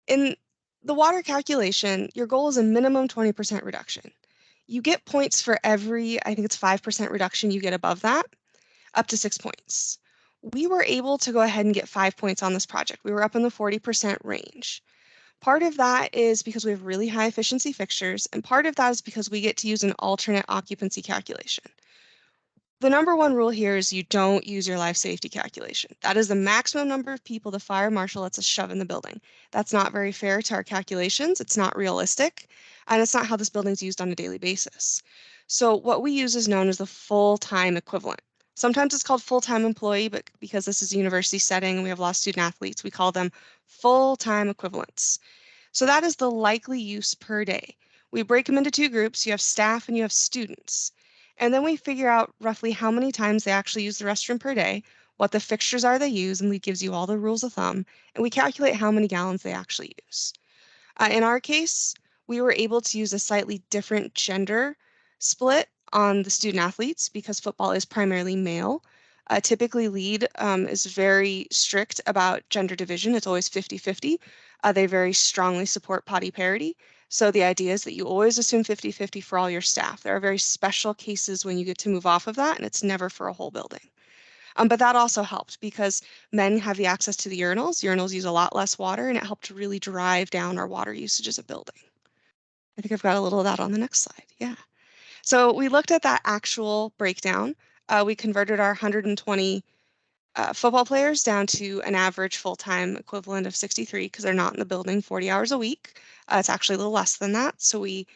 in the water calculation, your goal is a minimum 20% reduction. You get points for every, I think it's 5% reduction you get above that, up to 6 points. We were able to go ahead and get 5 points on this project. We were up in the 40% range. Part of that is because we have really high efficiency fixtures, and part of that is because we get to use an alternate occupancy calculation. The number 1 rule here is you don't use your life safety calculation. That is the maximum number of people the fire marshal lets us shove in the building. That's not very fair to our calculations. It's not realistic, and it's not how this building is used on a daily basis. So what we use is known as the full-time equivalent. Sometimes it's called full-time employee, but because this is a university setting and we have a lot of student athletes, we call them full-time equivalents. So that is the likely use per day. We break them into two groups. You have staff and you have students. And then we figure out roughly how many times they actually use the restroom per day, what the fixtures are they use, and LEED gives you all the rules of thumb, and we calculate how many gallons they actually use. In our case, we were able to use a slightly different gender split on the student athletes because football is primarily male. Typically, LEED is very strict about gender division. It's always 50-50. They very strongly support potty parity. So the idea is that you always assume 50-50 for all your staff. There are very special cases when you get to move off of that, and it's never for a whole building. But that also helped because men have the access to the urinals. Urinals use a lot less water, and it helped to really drive down our water usage as a building. I think I've got a little of that on the next slide. Yeah. So we looked at that actual breakdown. We converted our 120 football players down to an average full-time equivalent of 63 because they're not in the building 40 hours a week. It's actually a little less than that. So we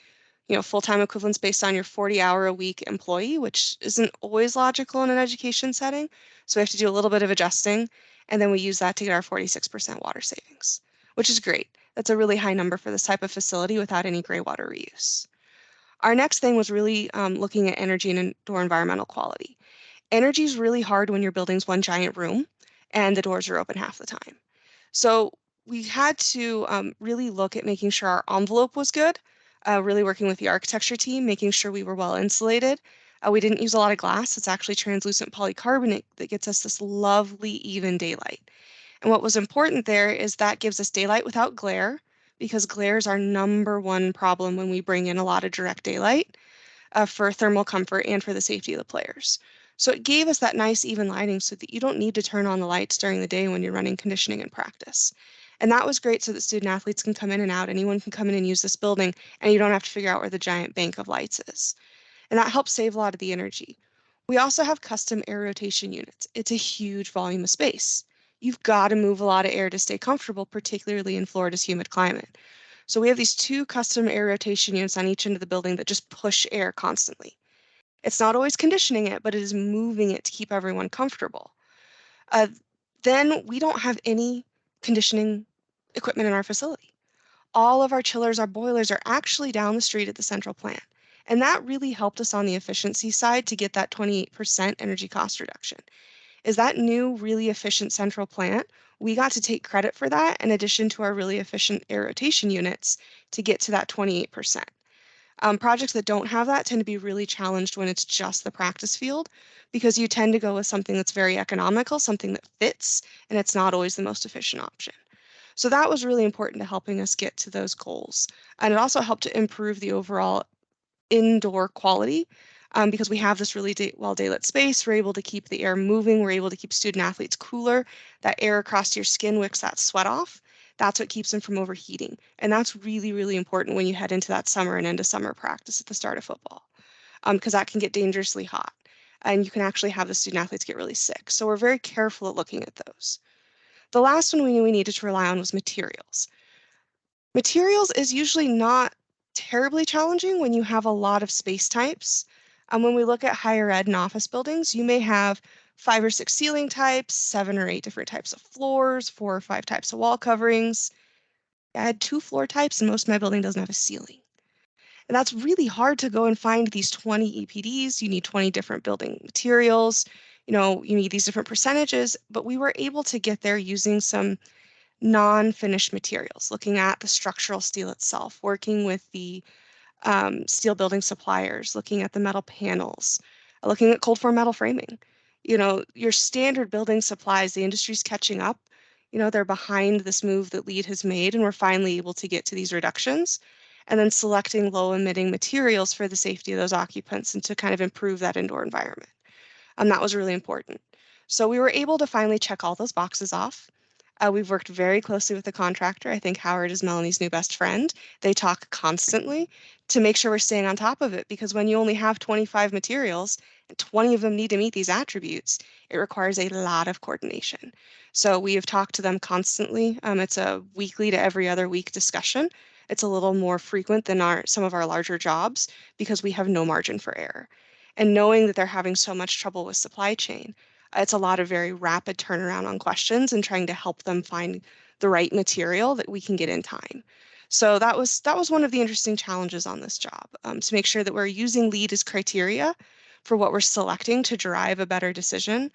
full-time equivalents based on your 40-hour-a-week employee, which isn't always logical in an education setting. So we have to do a little bit of adjusting, and then we use that to get our 46% water savings, which is great. That's a really high number for this type of facility without any gray water reuse. Our next thing was really looking at energy and indoor environmental quality. Energy is really hard when your building's one giant room and the doors are open half the time. So we had to really look at making sure our envelope was good, really working with the architecture team, making sure we were well insulated. We didn't use a lot of glass. It's actually translucent polycarbonate that gets us this lovely even daylight. And what was important there is that gives us daylight without glare, because glare is our #1 problem when we bring in a lot of direct daylight for thermal comfort and for the safety of the players. So it gave us that nice even lighting so that you don't need to turn on the lights during the day when you're running conditioning and practice. And that was great so that student athletes can come in and out. Anyone can come in and use this building, and you don't have to figure out where the giant bank of lights is. And that helps save a lot of the energy. We also have custom air rotation units. It's a huge volume of space. You've got to move a lot of air to stay comfortable, particularly in Florida's humid climate. So we have these 2 custom air rotation units on each end of the building that just push air constantly. It's not always conditioning it, but it is moving it to keep everyone comfortable. Then we don't have any conditioning equipment in our facility. All of our chillers, our boilers are actually down the street at the central plant. And that really helped us on the efficiency side to get that 28% energy cost reduction. Is that new, really efficient central plant? We got to take credit for that in addition to our really efficient air rotation units to get to that 28%. Projects that don't have that tend to be really challenged when it's just the practice field because you tend to go with something that's very economical, something that fits, and it's not always the most efficient option. So that was really important to helping us get to those goals. And it also helped to improve the overall indoor quality because we have this really well daylit space. We're able to keep the air moving. We're able to keep student athletes cooler. That air across your skin wicks that sweat off. That's what keeps them from overheating. And that's really, really important when you head into that summer and into summer practice at the start of football because that can get dangerously hot. And you can actually have the student athletes get really sick. So we're very careful at looking at those. The last one we knew we needed to rely on was materials. Materials is usually not terribly challenging when you have a lot of space types. When we look at higher ed and office buildings, you may have 5 or 6 ceiling types, 7 or 8 different types of floors, 4 or 5 types of wall coverings. I had 2 floor types and most of my building doesn't have a ceiling. And that's really hard to go and find these 20 EPDs. You need 20 different building materials. You need these different percentages, but we were able to get there using some non-finished materials, looking at the structural steel itself, working with the steel building suppliers, looking at the metal panels, looking at cold form metal framing. Your standard building supplies, the industry's catching up. They're behind this move that LEED has made, and we're finally able to get to these reductions. And then selecting low emitting materials for the safety of those occupants and to kind of improve that indoor environment. That was really important. So we were able to finally check all those boxes off. We've worked very closely with the contractor. I think Howard is Melanie's new best friend. They talk constantly to make sure we're staying on top of it because when you only have 25 materials and 20 of them need to meet these attributes, it requires a lot of coordination. So we have talked to them constantly. It's a weekly to every other week discussion. It's a little more frequent than some of our larger jobs because we have no margin for error. And knowing that they're having so much trouble with supply chain, it's a lot of very rapid turnaround on questions and trying to help them find the right material that we can get in time. So that was one of the interesting challenges on this job, to make sure that we're using LEED as criteria for what we're selecting to drive a better decision,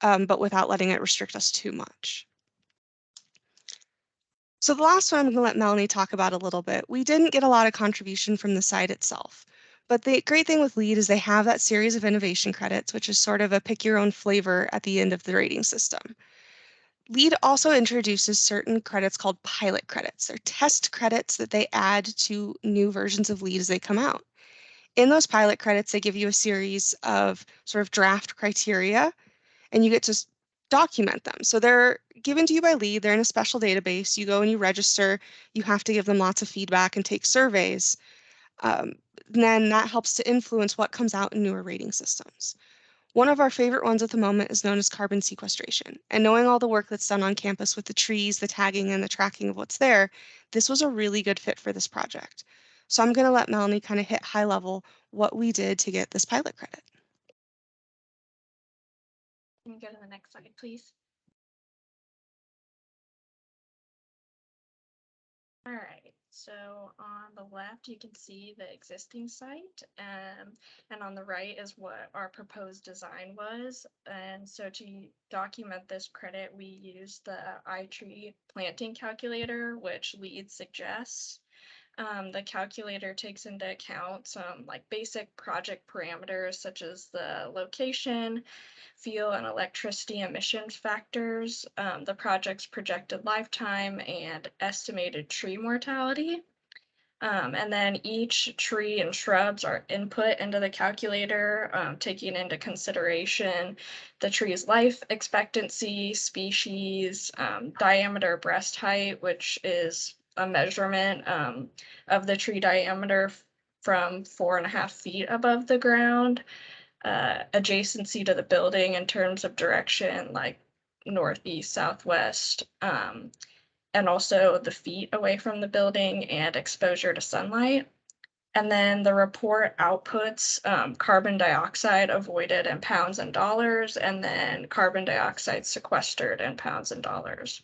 but without letting it restrict us too much. So the last one I'm going to let Melanie talk about a little bit. We didn't get a lot of contribution from the site itself, but the great thing with LEED is they have that series of innovation credits, which is sort of a pick your own flavor at the end of the rating system. LEED also introduces certain credits called pilot credits. They're test credits that they add to new versions of LEED as they come out. In those pilot credits, they give you a series of sort of draft criteria, and you get to document them. So they're given to you by LEED. They're in a special database. You go and you register. You have to give them lots of feedback and take surveys. Then that helps to influence what comes out in newer rating systems. One of our favorite ones at the moment is known as carbon sequestration. And knowing all the work that's done on campus with the trees, the tagging, and the tracking of what's there, this was a really good fit for this project. So I'm going to let Melanie kind of hit high level what we did to get this pilot credit. Can you go to the next slide, please? All right, so on the left, you can see the existing site, and on the right is what our proposed design was. And so to document this credit, we used the iTree planting calculator, which LEED suggests. The calculator takes into account some like basic project parameters such as the location, fuel and electricity emissions factors, the project's projected lifetime, and estimated tree mortality. And then each tree and shrubs are input into the calculator, taking into consideration the tree's life expectancy, species, diameter breast height, which is a measurement of the tree diameter from 4.5 feet above the ground, adjacency to the building in terms of direction, like northeast, southwest, and also the feet away from the building and exposure to sunlight. And then the report outputs carbon dioxide avoided in pounds and dollars, and then carbon dioxide sequestered in pounds and dollars.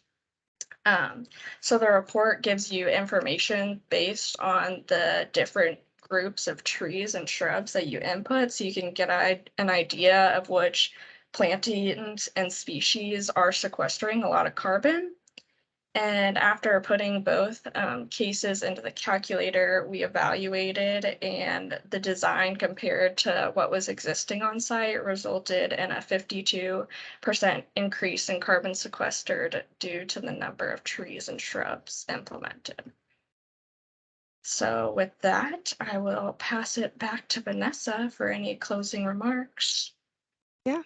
So the report gives you information based on the different groups of trees and shrubs that you input, so you can get an idea of which plantings and species are sequestering a lot of carbon. And after putting both cases into the calculator, we evaluated, and the design compared to what was existing on site resulted in a 52% increase in carbon sequestered due to the number of trees and shrubs implemented. So with that, I will pass it back to Vanessa for any closing remarks. Yeah.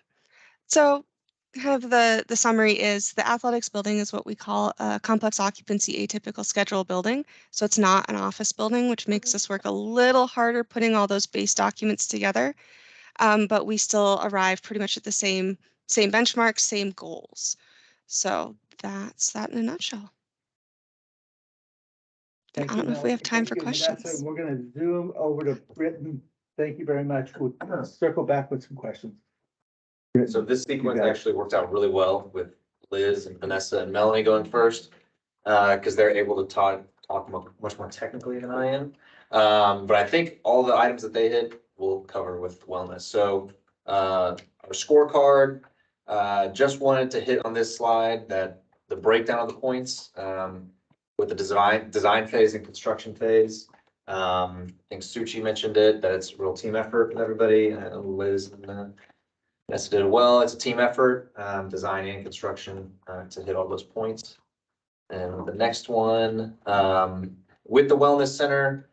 So kind of the summary is the athletics building is what we call a complex occupancy atypical schedule building. So it's not an office building, which makes us work a little harder putting all those base documents together. But we still arrive pretty much at the same benchmarks, same goals. So that's that in a nutshell. I don't know if we have time for questions. We're going to zoom over to Britton. Thank you very much. We'll circle back with some questions. So this sequence actually worked out really well with Liz and Vanessa and Melanie going first, because they're able to talk much more technically than I am. But I think all the items that they hit we'll cover with wellness. So our scorecard, just wanted to hit on this slide that the breakdown of the points with the design phase and construction phase. I think Suchi mentioned it, that it's a real team effort with everybody. Liz and Vanessa did well. It's a team effort, designing and construction to hit all those points. And the next one, with the wellness center,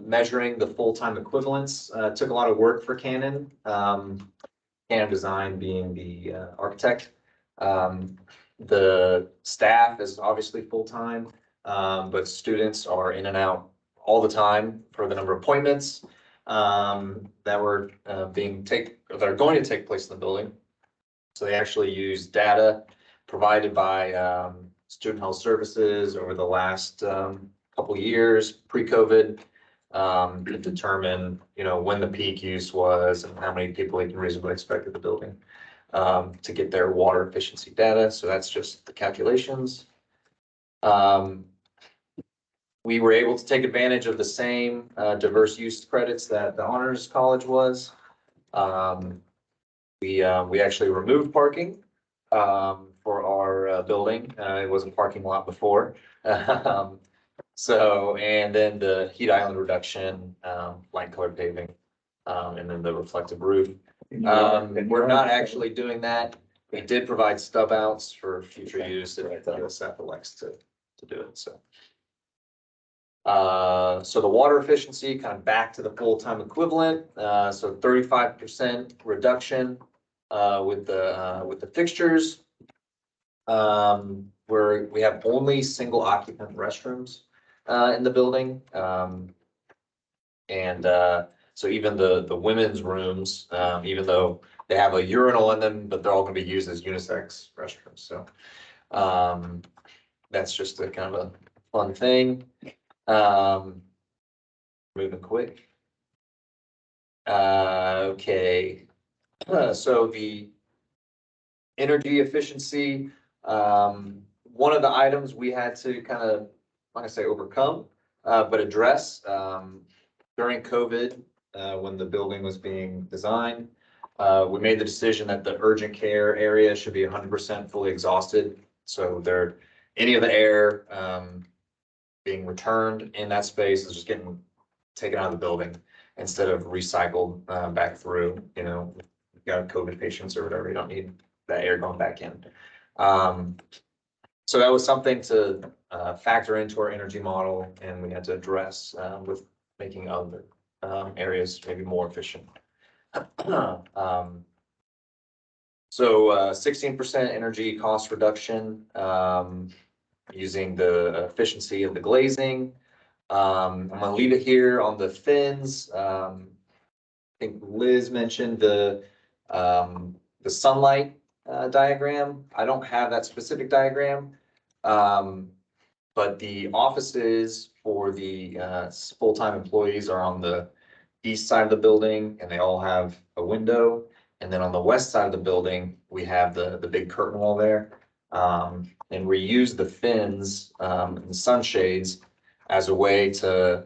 measuring the full-time equivalents, took a lot of work for Canon. Canon Design being the architect. The staff is obviously full-time, but students are in and out all the time for the number of appointments that were that are going to take place in the building. So they actually use data provided by Student Health Services over the last couple years, pre-COVID, to determine, when the peak use was and how many people you can reasonably expect at the building, to get their water efficiency data. So that's just the calculations. We were able to take advantage of the same diverse use credits that the Honors College was. We actually removed parking for our building. It was a parking lot before. So, and then the heat island reduction, light colored paving, and then the reflective roof. We're not actually doing that. We did provide stub outs for future use if the USF elects to do it, so. So the water efficiency kind of back to the full-time equivalent, so 35% reduction with the fixtures. Where we have only single occupant restrooms in the building. So even the women's rooms, even though they have a urinal in them, but they're all gonna be used as unisex restrooms, so. That's just a kind of a fun thing. Moving quick. Okay, so the energy efficiency, one of the items we had to kind of, like I say, overcome, but address, during COVID, when the building was being designed, we made the decision that the urgent care area should be 100% fully exhausted. So any of the air, being returned in that space is just getting taken out of the building instead of recycled back through, you've got COVID patients or whatever, you don't need that air going back in. So that was something to factor into our energy model, and we had to address with making other areas maybe more efficient. So 16% energy cost reduction, using the efficiency of the glazing. I'm gonna leave it here on the fins. I think Liz mentioned the sunlight diagram. I don't have that specific diagram. But the offices for the full-time employees are on the east side of the building, and they all have a window. And then on the west side of the building, we have the big curtain wall there. And we use the fins and the sunshades as a way to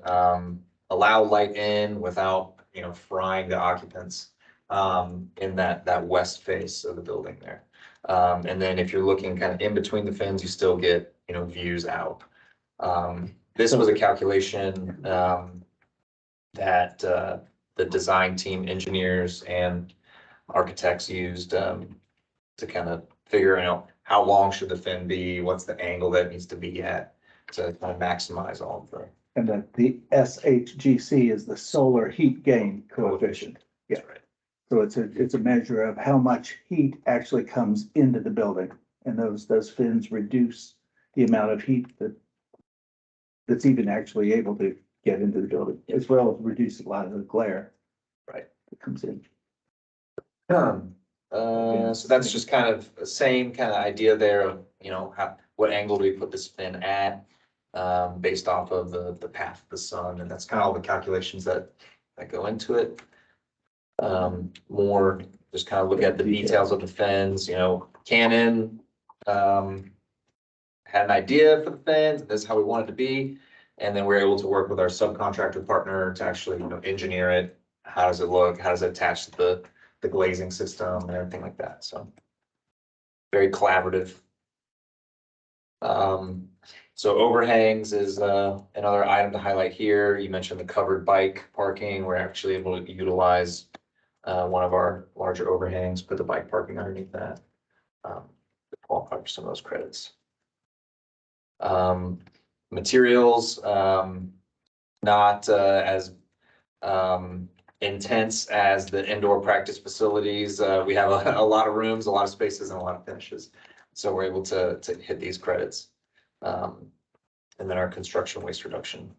allow light in without, frying the occupants in that west face of the building there. And then if you're looking kind of in between the fins, you still get, views out. This was a calculation that the design team, engineers and architects used to kind of figure out how long should the fin be, what's the angle that needs to be at to kind of maximize all of the. And then the SHGC is the solar heat gain coefficient. Yeah. Right. So it's a measure of how much heat actually comes into the building, and those fins reduce the amount of heat that's even actually able to get into the building, as well as reduce a lot of the glare. Right. That comes in. So that's just kind of the same kind of idea there of, what angle do we put this fin at, based off of the path of the sun, and that's kind of all the calculations that go into it. More just kind of look at the details of the fins, Canon, had an idea for the fins, this is how we want it to be. And then we're able to work with our subcontractor partner to actually, engineer it. How does it look? How does it attach to the glazing system and everything like that? So very collaborative. So overhangs is another item to highlight here. You mentioned the covered bike parking. We're actually able to utilize one of our larger overhangs, put the bike parking underneath that. Qualify for some of those credits. Materials, not as intense as the indoor practice facilities. We have a lot of rooms, a lot of spaces, and a lot of finishes. So we're able to hit these credits. And then our construction waste reduction.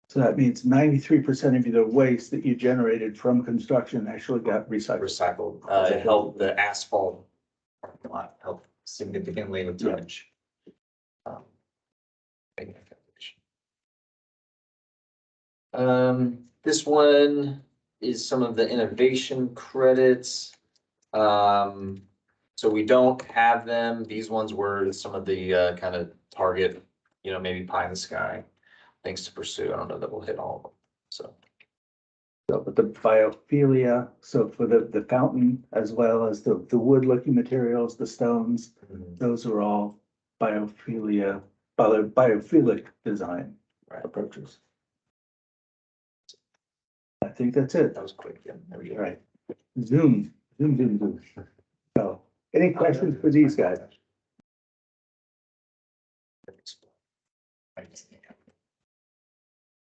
So that means 93% of the waste that you generated from construction actually got recycled. It helped the asphalt parking lot, helped significantly with tonnage. This one is some of the innovation credits. So we don't have them. These ones were some of the kind of target, maybe pie in the sky things to pursue. I don't know that we'll hit all of them, so. So, but the biophilia, so for the fountain as well as the wood looking materials, the stones, those are all biophilic design Right. approaches. I think that's it. That was quick, yeah. There we All go. right. Zoom. So, any questions for these guys?